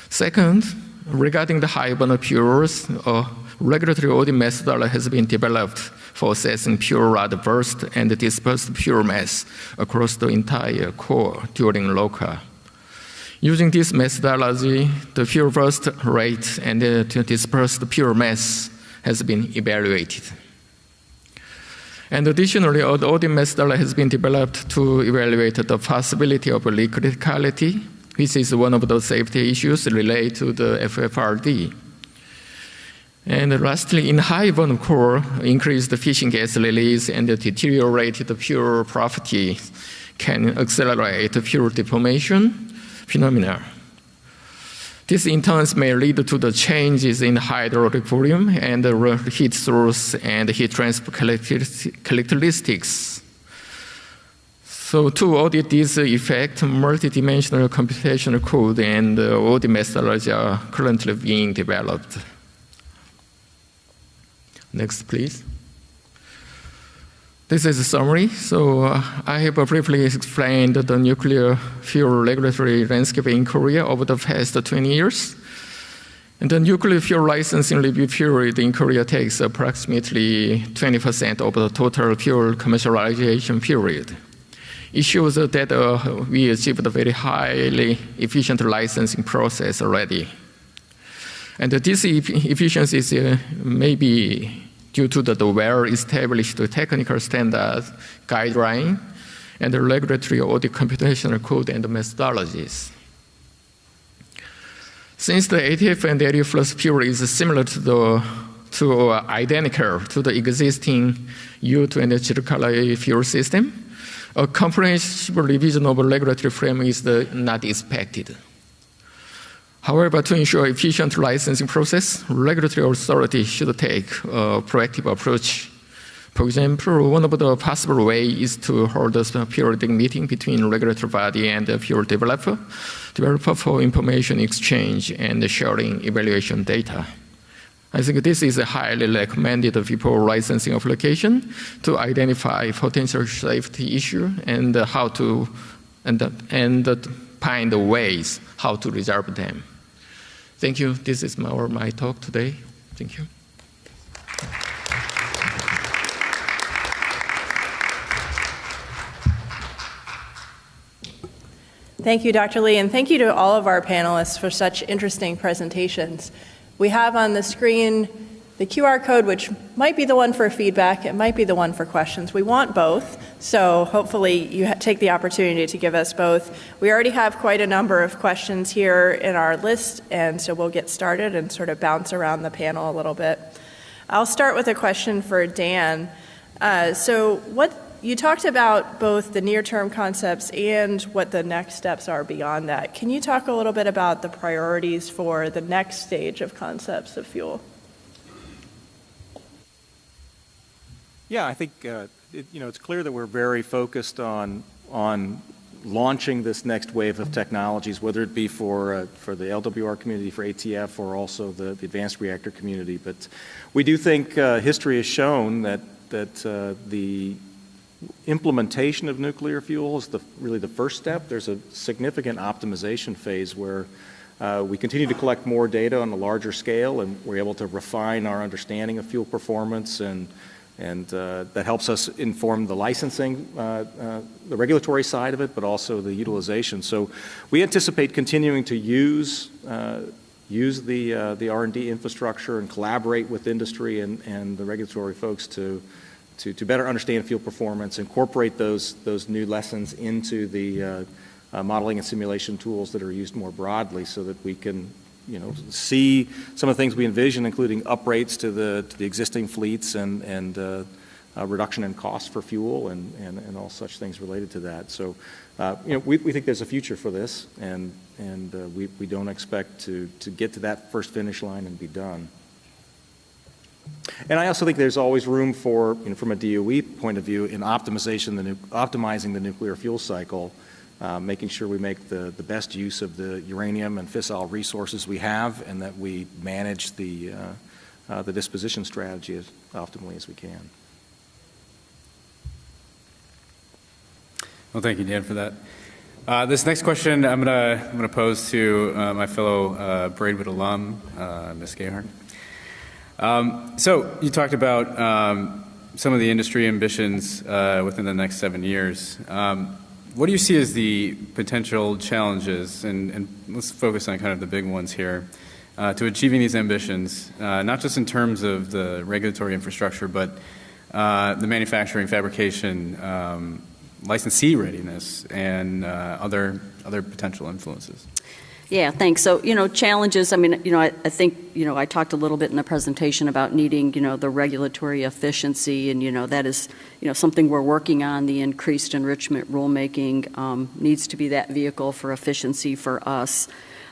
Second, regarding the high burner fuels, a regulatory audit methodology has been developed for assessing fuel rod burst and dispersed fuel mass across the entire core during LOCA. Using this methodology, the fuel burst rate and the dispersed fuel mass has been evaluated. And additionally, an audit methodology has been developed to evaluate the possibility of liquid criticality, which is one of the safety issues related to the FFRD. And lastly, in high burn core, increased fission gas release and deteriorated fuel property can accelerate fuel deformation phenomena. This in turn may lead to the changes in hydraulic volume and the heat source and heat transfer characteristics. So to audit this effect, multidimensional computational code and audit methodology are currently being developed. Next, please. This is a summary. So I have briefly explained the nuclear fuel regulatory landscape in Korea over the past 20 years. And the nuclear fuel licensing review period in Korea takes approximately 20% of the total fuel commercialization period. It shows that we achieved a very highly efficient licensing process already. And this efficiency may be due to the well-established technical standard guideline and the regulatory audit computational code and methodologies. Since the ATF and aerofluid fuel is similar to identical to the existing U2 and Chiricahua fuel system, a comprehensive revision of a regulatory framework is not expected. However, to ensure efficient licensing process, regulatory authority should take a proactive approach. For example, one of the possible ways is to hold a periodic meeting between regulatory body and the fuel developer for information exchange and sharing evaluation data. I think this is a highly recommended before licensing application to identify potential safety issue and how to find the ways how to resolve them. Thank you. This is my talk today. Thank you. Thank you, Dr. Lee, and thank you to all of our panelists for such interesting presentations. We have on the screen the QR code, which might be the one for feedback, it might be the one for questions. We want both, so hopefully you take the opportunity to give us both. We already have quite a number of questions here in our list, and so we'll get started and sort of bounce around the panel a little bit. I'll start with a question for Dan. You talked about both the near-term concepts and what the next steps are beyond that. Can you talk a little bit about the priorities for the next stage of concepts of fuel? Yeah, I think it's clear that we're very focused on launching this next wave of technologies, whether it be for the LWR community, for ATF, or also the advanced reactor community. But we do think history has shown that the implementation of nuclear fuel is really the first step. There's a significant optimization phase where we continue to collect more data on a larger scale, and we're able to refine our understanding of fuel performance, and that helps us inform the licensing, the regulatory side of it, but also the utilization. So we anticipate continuing to use the R&D infrastructure and collaborate with industry and the regulatory folks to better understand fuel performance, incorporate those new lessons into the modeling and simulation tools that are used more broadly, so that we can see some of the things we envision, including uprates to the existing fleets and reduction in cost for fuel and all such things related to that. So we think there's a future for this, and we don't expect to get to that first finish line and be done. And I also think there's always room for, from a DOE point of view, in optimizing the nuclear fuel cycle, making sure we make the best use of the uranium and fissile resources we have, and that we manage the disposition strategy as optimally as we can. Well, thank you, Dan, for that. This next question I'm gonna pose to my fellow Braidwood alum, Ms. Gayhardt. So you talked about some of the industry ambitions within the next 7 years. What do you see as the potential challenges, and let's focus on kind of the big ones here, to achieving these ambitions, not just in terms of the regulatory infrastructure, but the manufacturing, fabrication, licensee readiness, and other potential influences? Yeah, thanks. So, challenges, I mean, I think, I talked a little bit in the presentation about needing, the regulatory efficiency, and, that is, something we're working on. The increased enrichment rulemaking needs to be that vehicle for efficiency for us.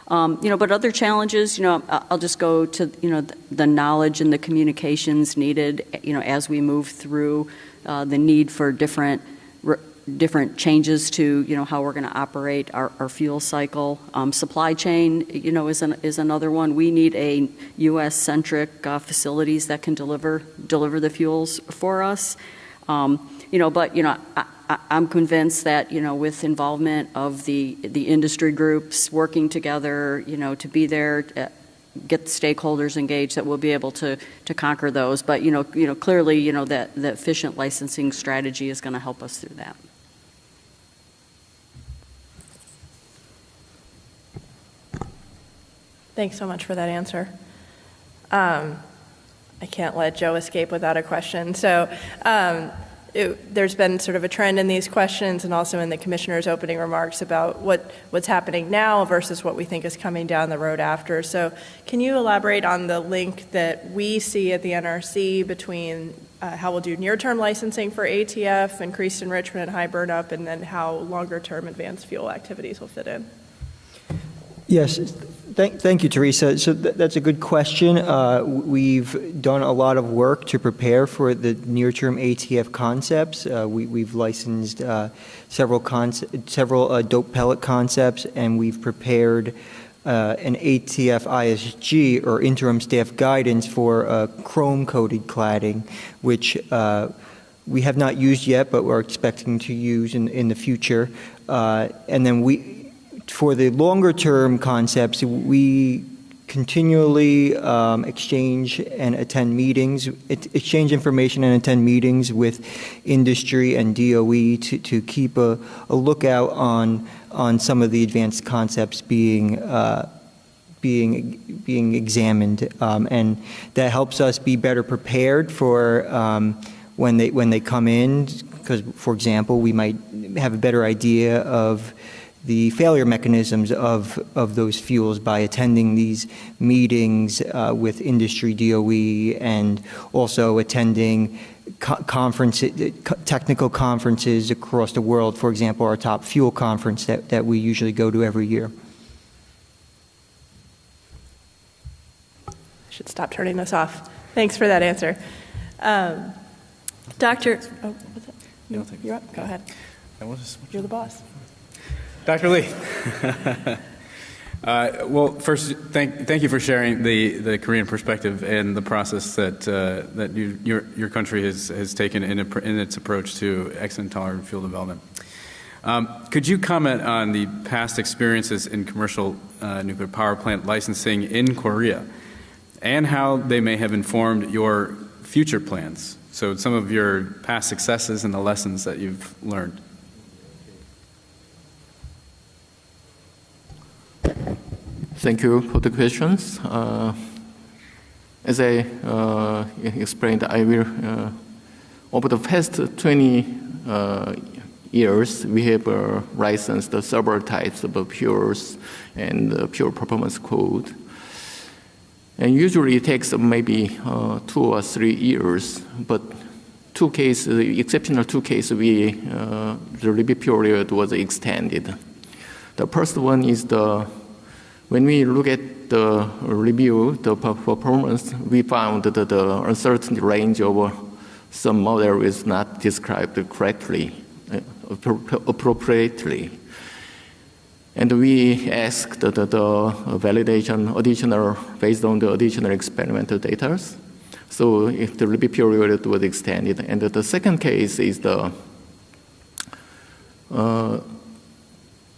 But other challenges, I'll just go to, the knowledge and the communications needed, as we move through the need for different changes to, how we're going to operate our fuel cycle. Supply chain, is another one. We need a U.S.-centric facilities that can deliver the fuels for us. But I'm convinced that, with involvement of the industry groups working together, to be there, get the stakeholders engaged, that we'll be able to conquer those. But, clearly, that the efficient licensing strategy is going to help us through that. Thanks so much for that answer. I can't let Joe escape without a question. So there's been sort of a trend in these questions and also in the commissioner's opening remarks about what's happening now versus what we think is coming down the road after. So can you elaborate on the link that we see at the NRC between how we'll do near-term licensing for ATF, increased enrichment, high burnup, and then how longer-term advanced fuel activities will fit in? Yes, Thank you, Teresa. So that's a good question. We've done a lot of work to prepare for the near-term ATF concepts. We've licensed several dope pellet concepts, and we've prepared an ATF ISG, or interim staff guidance, for chrome-coated cladding, which we have not used yet, but we're expecting to use in the future. And then for the longer-term concepts, we continually exchange information and attend meetings with industry and DOE to keep a lookout on some of the advanced concepts being examined, and that helps us be better prepared for when they come in. Because, for example, we might have a better idea of the failure mechanisms of those fuels by attending these meetings with industry, DOE, and also attending technical conferences across the world. For example, our top fuel conference that we usually go to every year. I should stop turning this off. Thanks for that answer. Doctor, what's that? You're up. Go ahead. You're the boss. Dr. Lee. Well, first, thank you for sharing the Korean perspective and the process that your country has taken in its approach to accident-tolerant fuel development. Could you comment on the past experiences in commercial nuclear power plant licensing in Korea, and how they may have informed your future plans? So some of your past successes and the lessons that you've learned. Thank you for the questions. As I explained, I will, over the past 20 years, we have licensed several types of fuels and pure performance code. And usually it takes maybe 2 or 3 years, but exceptional two cases, the review period was extended. The first one is when we look at the review, the performance, we found that the uncertainty range of some model is not described correctly, appropriately. And we asked the validation based on the additional experimental data. So if the review period was extended. And the second case is the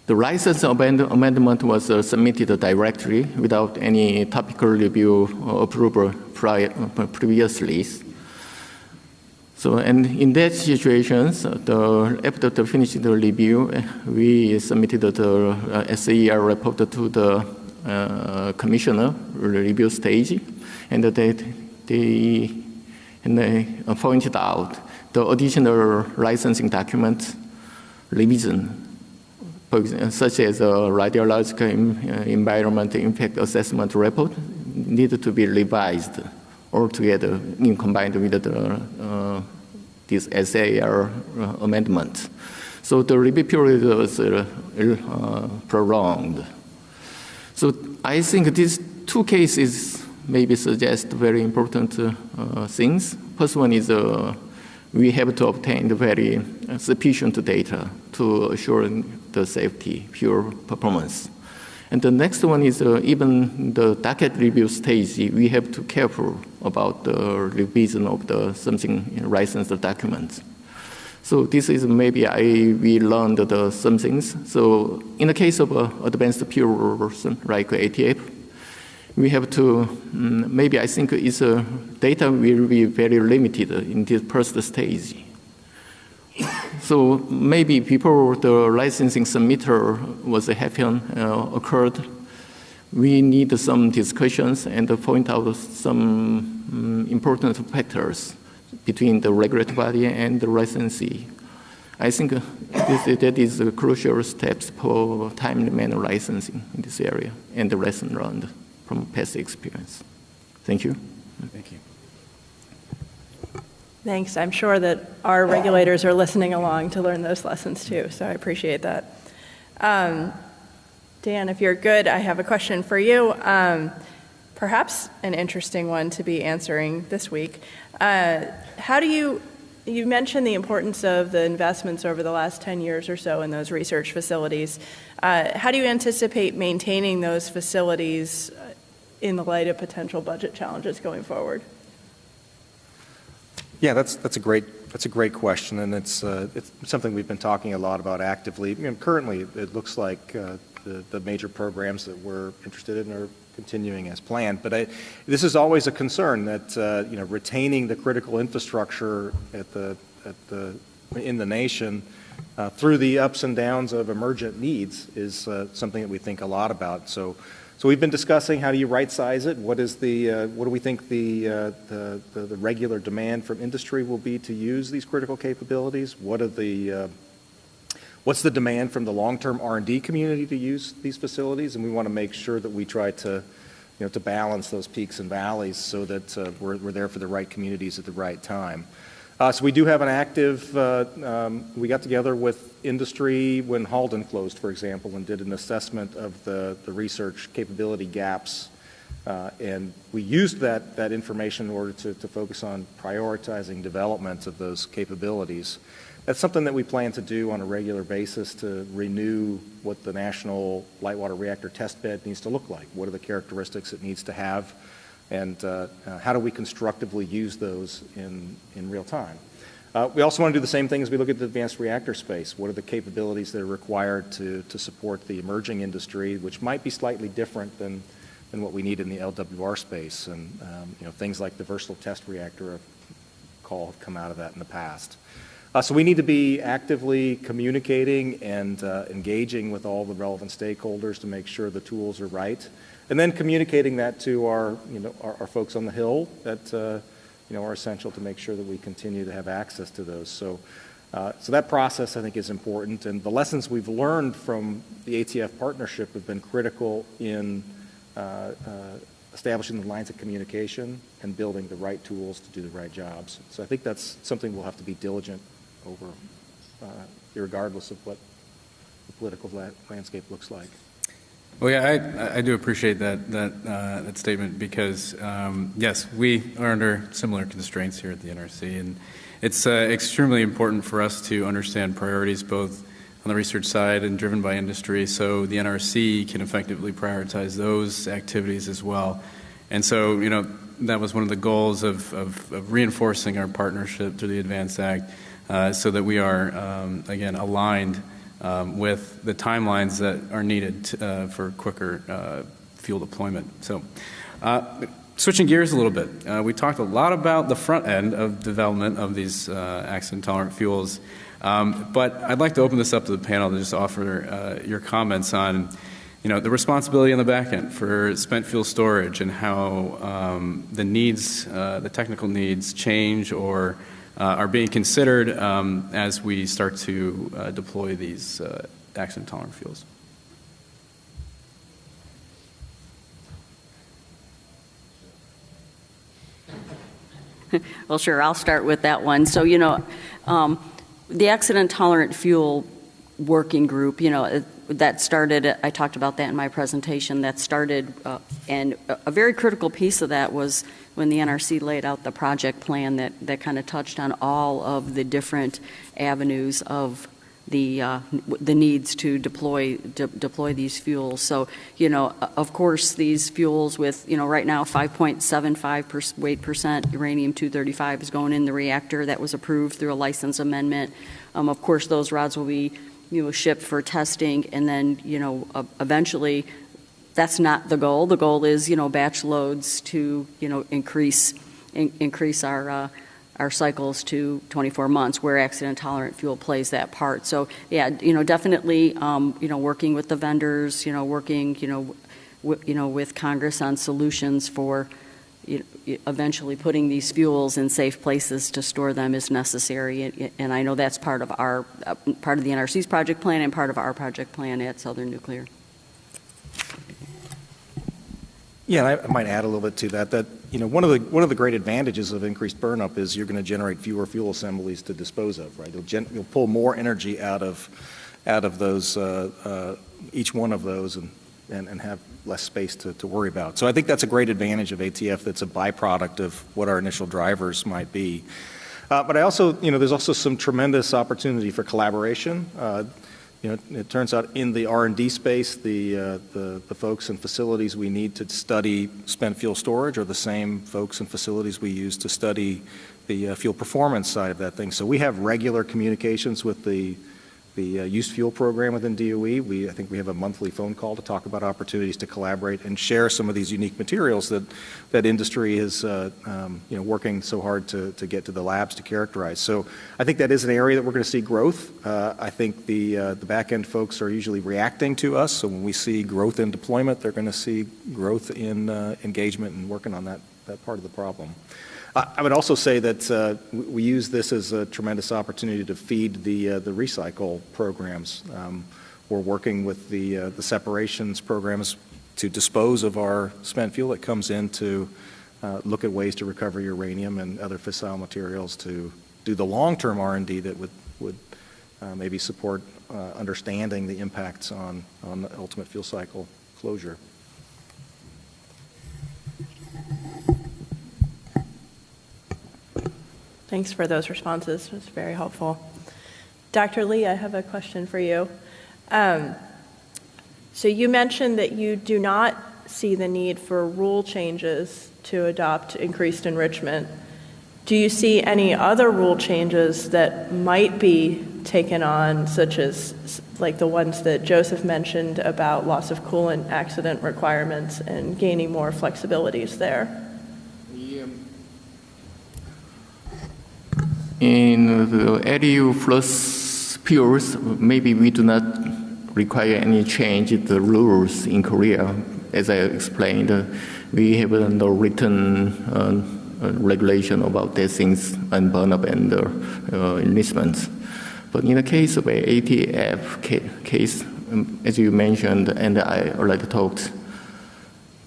license amendment was submitted directly without any topical review approval previously. So, and in that situation, after finishing the review, we submitted the SAER report to the commissioner review stage, and they pointed out the additional licensing document revision, such as a radiological environment impact assessment report, needed to be revised altogether combined with this SAER amendment. So the review period was prolonged. So I think these two cases maybe suggest very important things. First one is we have to obtain the very sufficient data to assure the safety, pure performance. And the next one is even the docket review stage, we have to be careful about the revision of something licensed documents. So this is maybe we learned some things. So in the case of advanced pure version like ATF, we have to, maybe I think data will be very limited in this first stage. So maybe before the licensing submitter occurred, we need some discussions and point out some important factors between the regulatory body and the licensee. I think that is crucial steps for timely manner licensing in this area and the lesson learned from past experience. Thank you. Thank you. Thanks. I'm sure that our regulators are listening along to learn those lessons too, so I appreciate that. Dan, if you're good, I have a question for you. Perhaps an interesting one to be answering this week. How do you mentioned the importance of the investments over the last 10 years or so in those research facilities. How do you anticipate maintaining those facilities in the light of potential budget challenges going forward? Yeah, that's a great question, and it's something we've been talking a lot about actively. Currently, it looks like the major programs that we're interested in are continuing as planned. But this is always a concern that retaining the critical infrastructure in the nation through the ups and downs of emergent needs is something that we think a lot about. So we've been discussing how do you right size it? What do we think the regular demand from industry will be to use these critical capabilities? What's the demand from the long-term R&D community to use these facilities? And we want to make sure that we try to balance those peaks and valleys so that we're there for the right communities at the right time. So we do have an active, we got together with industry when Halden closed, for example, and did an assessment of the research capability gaps. And we used that information in order to focus on prioritizing development of those capabilities. That's something that we plan to do on a regular basis to renew what the National Light Water Reactor Test Bed needs to look like. What are the characteristics it needs to have? And how do we constructively use those in real time? We also want to do the same thing as we look at the advanced reactor space. What are the capabilities that are required to support the emerging industry, which might be slightly different than what we need in the LWR space? And things like the versatile test reactor call have come out of that in the past. So we need to be actively communicating and engaging with all the relevant stakeholders to make sure the tools are right, and then communicating that to our folks on the Hill that are essential to make sure that we continue to have access to those. So that process, I think, is important, and the lessons we've learned from the ATF partnership have been critical in establishing the lines of communication and building the right tools to do the right jobs. So I think that's something we'll have to be diligent over, regardless of what the political landscape looks like. Well, yeah, I do appreciate that statement because, yes, we are under similar constraints here at the NRC, and it's extremely important for us to understand priorities both on the research side and driven by industry so the NRC can effectively prioritize those activities as well. And so, that was one of the goals of reinforcing our partnership through the ADVANCE Act so that we are, again, aligned with the timelines that are needed for quicker fuel deployment. So switching gears a little bit, we talked a lot about the front end of development of these accident-tolerant fuels, but I'd like to open this up to the panel to just offer your comments on the responsibility on the back end for spent fuel storage and how the needs, the technical needs change or are being considered as we start to deploy these accident-tolerant fuels. Well, sure, I'll start with that one. So, the accident-tolerant fuel working group, that started, I talked about that in my presentation, that started, and a very critical piece of that was when the NRC laid out the project plan that kind of touched on all of the different avenues of the needs to deploy these fuels. So, of course, these fuels with, right now 5.75% weight percent uranium-235 is going in the reactor. That was approved through a license amendment. Of course, those rods will be shipped for testing, and then, eventually, that's not the goal. The goal is, batch loads to, increase our cycles to 24 months, where accident-tolerant fuel plays that part. So, yeah, definitely, working with the vendors, working, with Congress on solutions for, eventually putting these fuels in safe places to store them is necessary, and I know that's part of the NRC's project plan and part of our project plan at Southern Nuclear. Yeah, I might add a little bit to that one of the great advantages of increased burnup is you're going to generate fewer fuel assemblies to dispose of, right? You'll pull more energy out of out of those, each one of those and have less space to worry about. So I think that's a great advantage of ATF that's a byproduct of what our initial drivers might be. But I also, there's also some tremendous opportunity for collaboration. It turns out in the R&D space, the folks and facilities we need to study spent fuel storage are the same folks and facilities we use to study the fuel performance side of that thing. So we have regular communications with the used fuel program within DOE. I think we have a monthly phone call to talk about opportunities to collaborate and share some of these unique materials that industry is working so hard to get to the labs to characterize. So I think that is an area that we're going to see growth. I think the back end folks are usually reacting to us. So when we see growth in deployment, they're going to see growth in engagement and working on that part of the problem. I would also say that we use this as a tremendous opportunity to feed the recycle programs. We're working with the separations programs to dispose of our spent fuel that comes in to look at ways to recover uranium and other fissile materials to do the long-term R&D that would maybe support understanding the impacts on the ultimate fuel cycle closure. Thanks for those responses. It was very helpful. Dr. Lee, I have a question for you. So you mentioned that you do not see the need for rule changes to adopt increased enrichment. Do you see any other rule changes that might be taken on, such as like the ones that Joseph mentioned about loss of coolant accident requirements and gaining more flexibilities there? In the LEU plus fuels, maybe we do not require any change in the rules in Korea. As I explained, we have no written regulation about these things and burn-up and enlistments. But in the case of a ATF case, as you mentioned, and I already talked,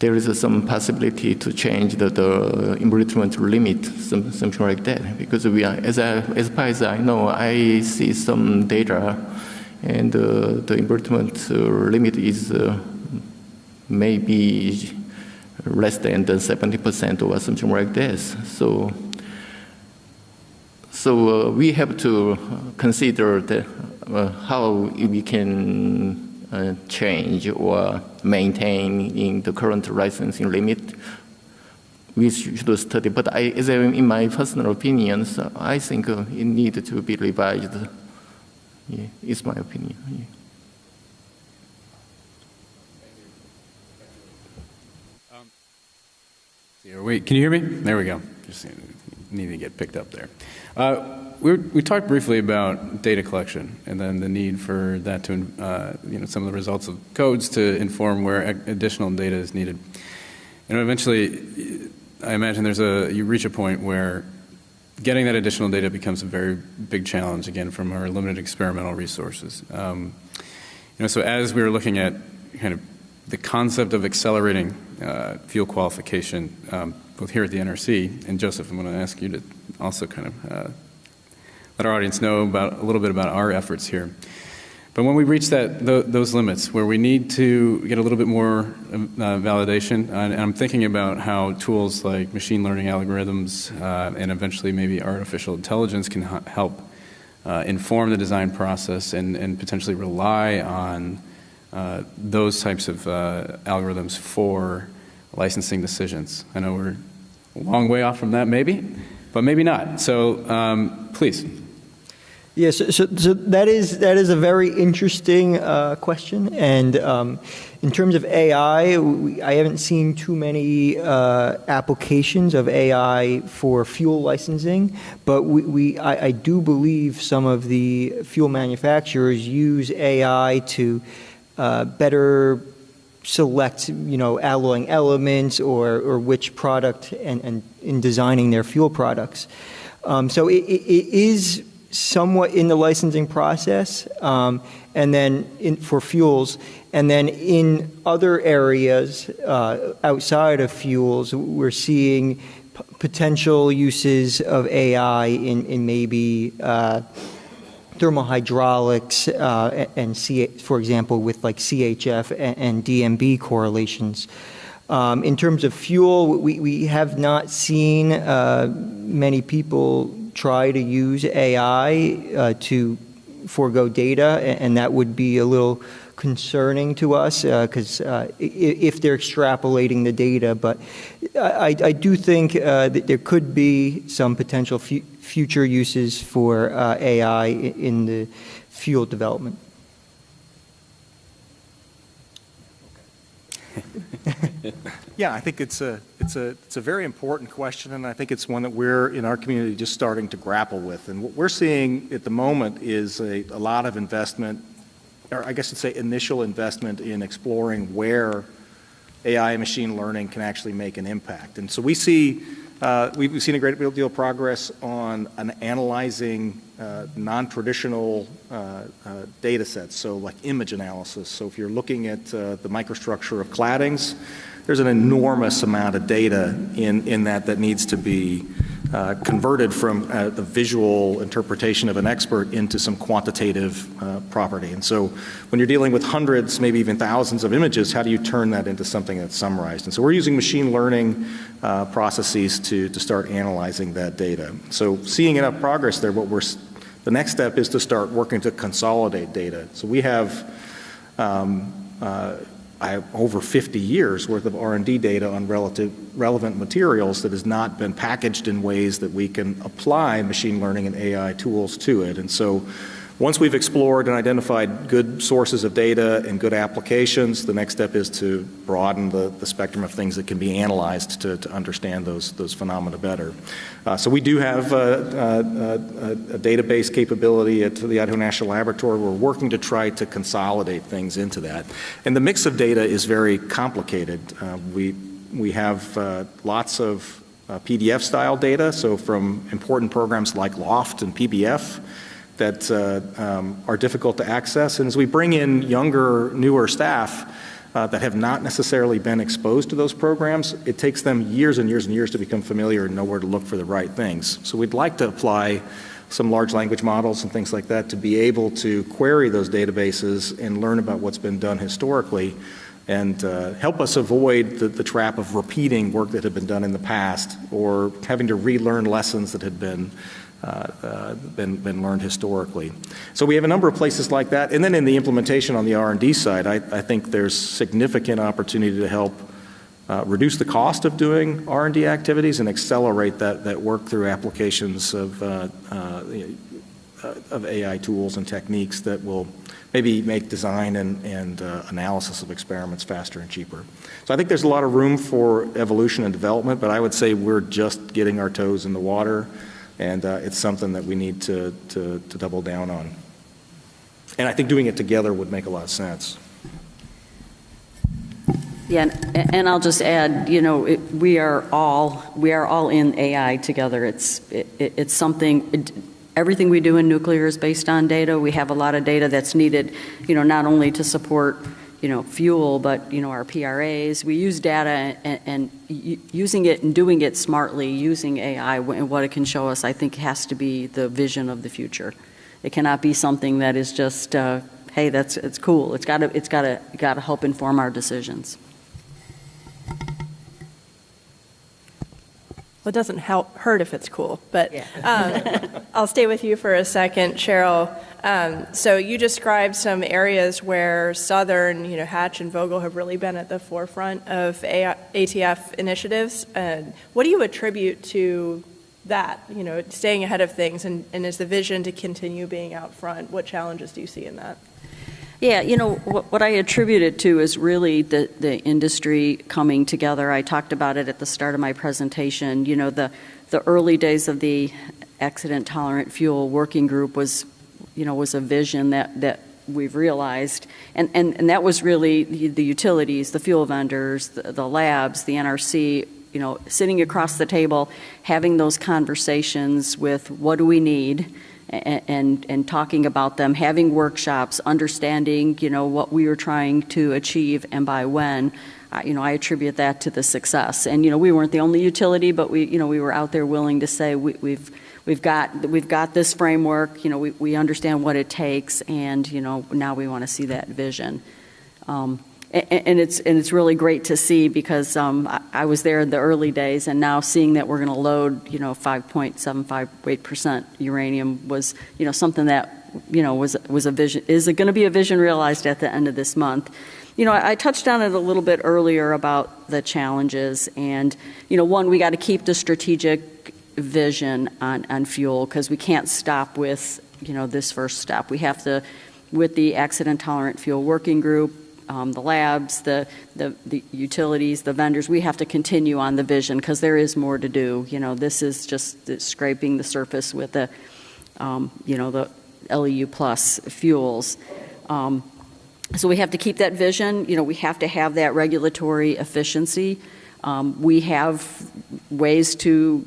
there is some possibility to change the enrichment limit, something like that. Because we are, as far as I know, I see some data, and the enrichment limit is maybe less than 70% or something like this. So we have to consider how we can change or maintain in the current licensing limit. We should study, but in my personal opinions, I think it needs to be revised. Yeah, it's my opinion. Yeah. Wait, can you hear me? There we go. Just need to get picked up there. We talked briefly about data collection and then the need for that to, some of the results of codes to inform where additional data is needed. And eventually, I imagine you reach a point where getting that additional data becomes a very big challenge, again, from our limited experimental resources. So as we were looking at kind of the concept of accelerating fuel qualification, both here at the NRC, and Joseph, I'm going to ask you to also kind of let our audience know a little bit about our efforts here. But when we reach those limits where we need to get a little bit more validation, and I'm thinking about how tools like machine learning algorithms and eventually maybe artificial intelligence can help inform the design process and potentially rely on those types of algorithms for licensing decisions. I know we're a long way off from that maybe, but maybe not. So please. Yes, so that is a very interesting question, and in terms of AI, I haven't seen too many applications of AI for fuel licensing, but I do believe some of the fuel manufacturers use AI to better select, alloying elements or which product and in designing their fuel products. So it is somewhat in the licensing process, and then for fuels, and then in other areas outside of fuels, we're seeing potential uses of AI in maybe thermohydraulics and for example, with like CHF and DMB correlations. In terms of fuel, we have not seen many people try to use AI to forego data, and that would be a little concerning to us because if they're extrapolating the data. But I do think that there could be some potential future uses for AI in the fuel development. Yeah, I think it's a very important question, and I think it's one that we're in our community just starting to grapple with. And what we're seeing at the moment is a lot of investment, or I guess I'd say initial investment in exploring where AI and machine learning can actually make an impact. And so we've seen a great deal of progress on analyzing non-traditional data sets, so like image analysis. So if you're looking at the microstructure of claddings, there's an enormous amount of data in that needs to be converted from the visual interpretation of an expert into some quantitative property. And so when you're dealing with hundreds, maybe even thousands of images, how do you turn that into something that's summarized? And so we're using machine learning processes to start analyzing that data. So seeing enough progress there, the next step is to start working to consolidate data. So we have over 50 years worth of R&D data on relevant materials that has not been packaged in ways that we can apply machine learning and AI tools to it. And so once we've explored and identified good sources of data and good applications, the next step is to broaden the spectrum of things that can be analyzed to understand those phenomena better. So we do have a database capability at the Idaho National Laboratory. We're working to try to consolidate things into that. And the mix of data is very complicated. We have lots of PDF-style data, so from important programs like LOFT and PBF, that are difficult to access. And as we bring in younger, newer staff that have not necessarily been exposed to those programs, it takes them years and years and years to become familiar and know where to look for the right things. So we'd like to apply some large language models and things like that to be able to query those databases and learn about what's been done historically and help us avoid the trap of repeating work that had been done in the past or having to relearn lessons that had been learned historically. So we have a number of places like that. And then in the implementation on the R&D side, I think there's significant opportunity to help reduce the cost of doing R&D activities and accelerate that work through applications of AI tools and techniques that will maybe make design and analysis of experiments faster and cheaper. So I think there's a lot of room for evolution and development, but I would say we're just getting our toes in the water. And it's something that we need to double down on. And I think doing it together would make a lot of sense. Yeah, and I'll just add, we are all in AI together. It's something. Everything we do in nuclear is based on data. We have a lot of data that's needed, not only to support fuel, but, our PRAs. We use data and using it and doing it smartly, using AI and what it can show us, I think has to be the vision of the future. It cannot be something that is just, hey, it's cool. It's got to help inform our decisions. Well, it doesn't hurt if it's cool, but I'll stay with you for a second, Cheryl. So you described some areas where Southern, Hatch and Vogtle have really been at the forefront of ATF initiatives. What do you attribute to that, staying ahead of things, and is the vision to continue being out front? What challenges do you see in that? Yeah, what I attribute it to is really the industry coming together. I talked about it at the start of my presentation. The early days of the accident tolerant fuel working group was a vision that we've realized, and that was really the utilities, the fuel vendors, the labs, the NRC, sitting across the table, having those conversations with what do we need, and talking about them, having workshops, understanding, what we were trying to achieve and by when. I attribute that to the success. And, we weren't the only utility, but we were out there willing to say we've we've got this framework, we understand what it takes, and, now we want to see that vision. And it's really great to see, because I was there in the early days, and now seeing that we're going to load 5.758% uranium was something that was a vision, is going to be a vision realized at the end of this month. I touched on it a little bit earlier about the challenges, and one, we got to keep the strategic vision on fuel, because we can't stop with this first step. We have to, with the accident tolerant fuel working group, the labs, the utilities, the vendors, we have to continue on the vision, because there is more to do. This is just scraping the surface with the the LEU plus fuels. So we have to keep that vision. We have to have that regulatory efficiency. We have ways to,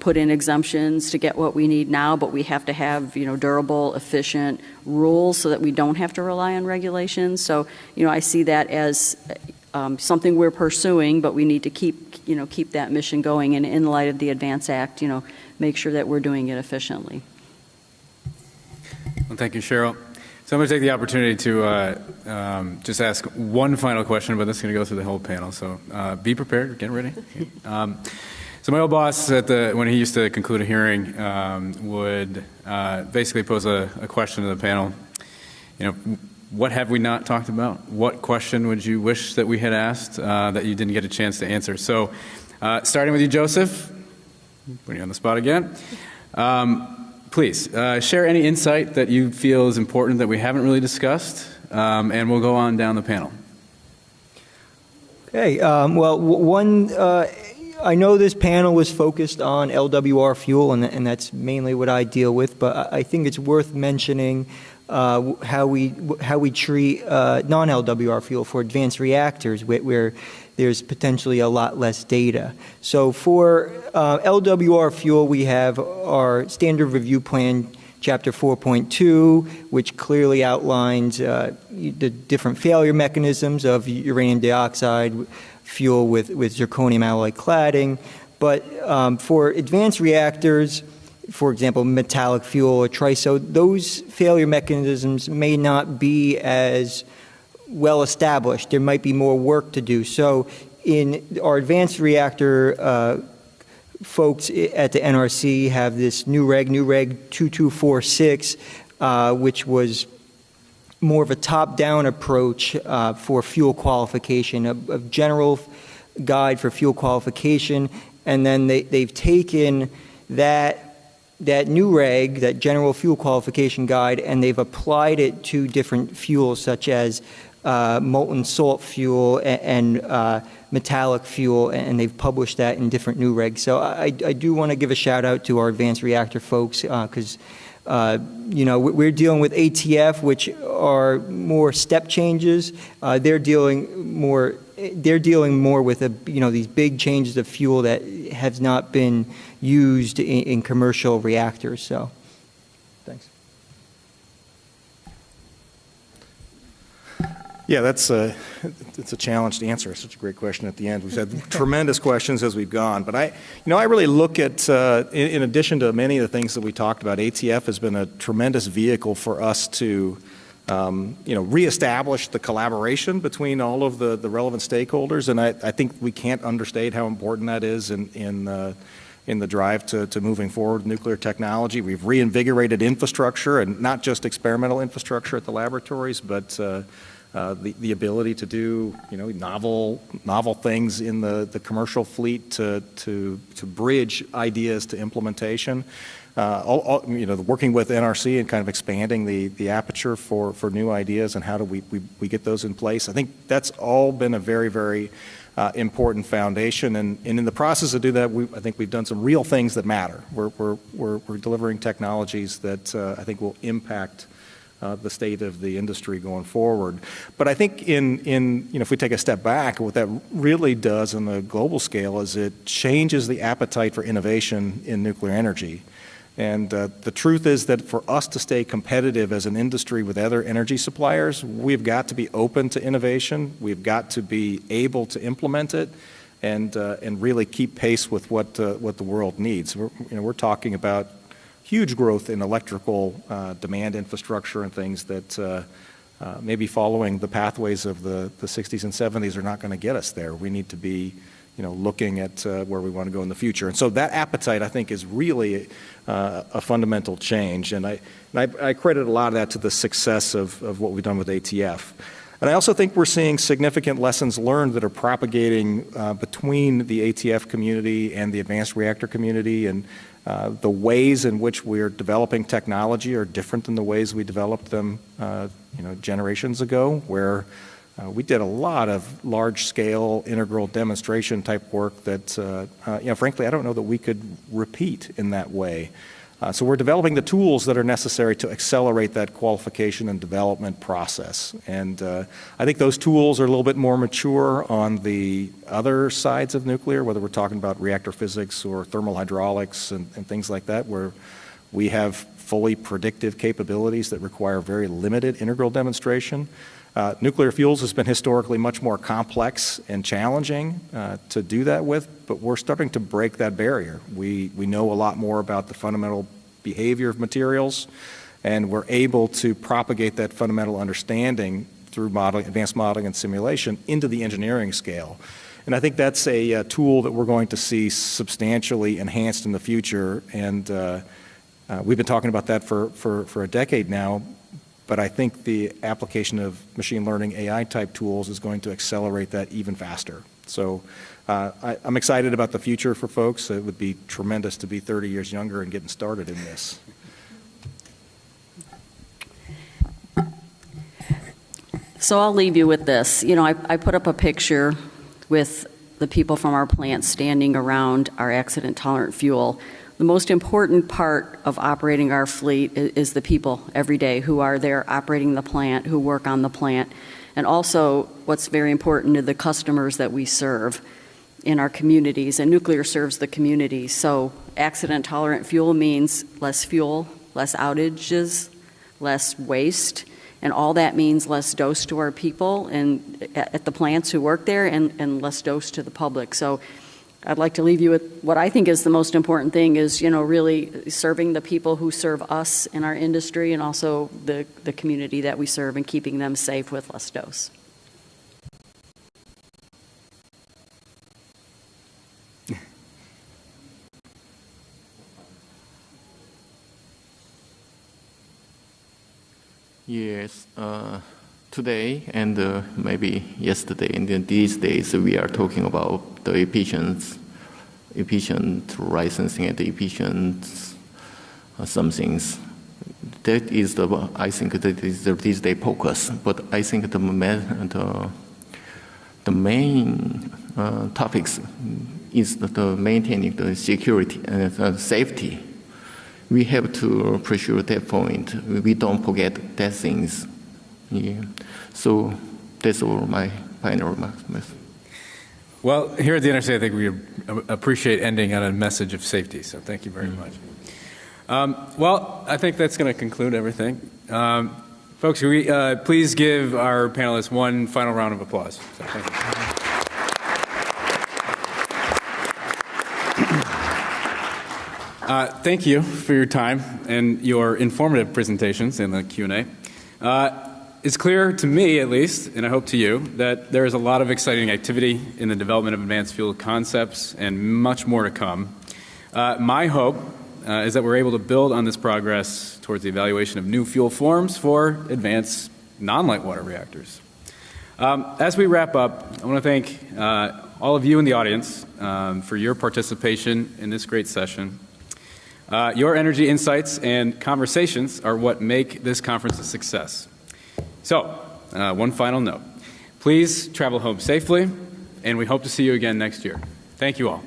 put in exemptions to get what we need now, but we have to have, durable, efficient rules so that we don't have to rely on regulations. So, I see that as something we're pursuing, but we need to keep that mission going. And in light of the ADVANCE Act, make sure that we're doing it efficiently. Well, thank you, Cheryl. So I'm going to take the opportunity to just ask one final question, but this is going to go through the whole panel. So be prepared, get ready. So my old boss, when he used to conclude a hearing, would basically pose a question to the panel. What have we not talked about? What question would you wish that we had asked that you didn't get a chance to answer? So starting with you, Joseph, putting you on the spot again. Please, share any insight that you feel is important that we haven't really discussed, and we'll go on down the panel. Okay, well, one, I know this panel was focused on LWR fuel, and that's mainly what I deal with, but I think it's worth mentioning how we treat non-LWR fuel for advanced reactors, where there's potentially a lot less data. So for LWR fuel, we have our standard review plan, Chapter 4.2, which clearly outlines the different failure mechanisms of uranium dioxide fuel with zirconium alloy cladding. But for advanced reactors, for example, metallic fuel or TRISO, those failure mechanisms may not be as well established. There might be more work to do. So in our advanced reactor folks at the NRC have this new reg 2246, which was more of a top-down approach for fuel qualification, a general guide for fuel qualification, and then they've taken that new reg, that general fuel qualification guide, and they've applied it to different fuels such as molten salt fuel and metallic fuel, and they've published that in different new regs. So I do want to give a shout out to our advanced reactor folks, because we're dealing with ATF, which are more step changes. They're dealing more with these big changes of fuel that has not been used in commercial reactors. So, thanks. Yeah, it's a challenge to answer. Such a great question at the end. We've had tremendous questions as we've gone, but I really look at, in addition to many of the things that we talked about, ATF has been a tremendous vehicle for us to, reestablish the collaboration between all of the relevant stakeholders, and I think we can't understate how important that is in the drive to moving forward with nuclear technology. We've reinvigorated infrastructure, and not just experimental infrastructure at the laboratories, but the ability to do novel things in the commercial fleet to bridge ideas to implementation. Working with NRC and kind of expanding the aperture for new ideas and how do we get those in place. I think that's all been a very, very important foundation, and in the process of doing that, I think we've done some real things that matter. We're delivering technologies that I think will impact the state of the industry going forward. But I think if we take a step back, what that really does on the global scale is it changes the appetite for innovation in nuclear energy. And the truth is that for us to stay competitive as an industry with other energy suppliers, we've got to be open to innovation. We've got to be able to implement it and really keep pace with what the world needs. We're talking about huge growth in electrical demand infrastructure and things that maybe following the pathways of the 60s and 70s are not going to get us there. We need to be looking at where we want to go in the future. And so that appetite, I think, is really a fundamental change. And I credit a lot of that to the success of what we've done with ATF. And I also think we're seeing significant lessons learned that are propagating between the ATF community and the advanced reactor community. And the ways in which we're developing technology are different than the ways we developed them generations ago, where we did a lot of large-scale integral demonstration type work that, frankly, I don't know that we could repeat in that way. So we're developing the tools that are necessary to accelerate that qualification and development process. And I think those tools are a little bit more mature on the other sides of nuclear, whether we're talking about reactor physics or thermal hydraulics and things like that, where we have fully predictive capabilities that require very limited integral demonstration. Nuclear fuels has been historically much more complex and challenging to do that with, but we're starting to break that barrier. We know a lot more about the fundamental behavior of materials, and we're able to propagate that fundamental understanding through modeling, advanced modeling and simulation into the engineering scale. And I think that's a tool that we're going to see substantially enhanced in the future, and we've been talking about that for a decade now. But I think the application of machine learning AI type tools is going to accelerate that even faster. So I'm excited about the future for folks. It would be tremendous to be 30 years younger and getting started in this. So I'll leave you with this. I put up a picture with the people from our plant standing around our accident-tolerant fuel. The most important part of operating our fleet is the people every day who are there operating the plant, who work on the plant, and also what's very important to the customers that we serve in our communities, and nuclear serves the community. So accident-tolerant fuel means less fuel, less outages, less waste, and all that means less dose to our people and at the plants who work there and less dose to the public. So I'd like to leave you with what I think is the most important thing is, really serving the people who serve us in our industry and also the community that we serve and keeping them safe with less dose. Yes, today and maybe yesterday and then these days we are talking about the efficient licensing and efficient some things. That is I think that is the these day focus. But I think the main topics is the maintaining the security and safety. We have to pursue that point. We don't forget that things. Yeah. So that's all my final remarks. Well, here at the NRC, I think we appreciate ending on a message of safety, so thank you very much. Well, I think that's going to conclude everything. Folks, please give our panelists one final round of applause. So, thank you. Thank you for your time and your informative presentations in the Q&A. It's clear to me, at least, and I hope to you, that there is a lot of exciting activity in the development of advanced fuel concepts and much more to come. My hope is that we're able to build on this progress towards the evaluation of new fuel forms for advanced non-light water reactors. As we wrap up, I want to thank all of you in the audience for your participation in this great session. Your energy insights and conversations are what make this conference a success. So, one final note. Please travel home safely, and we hope to see you again next year. Thank you all.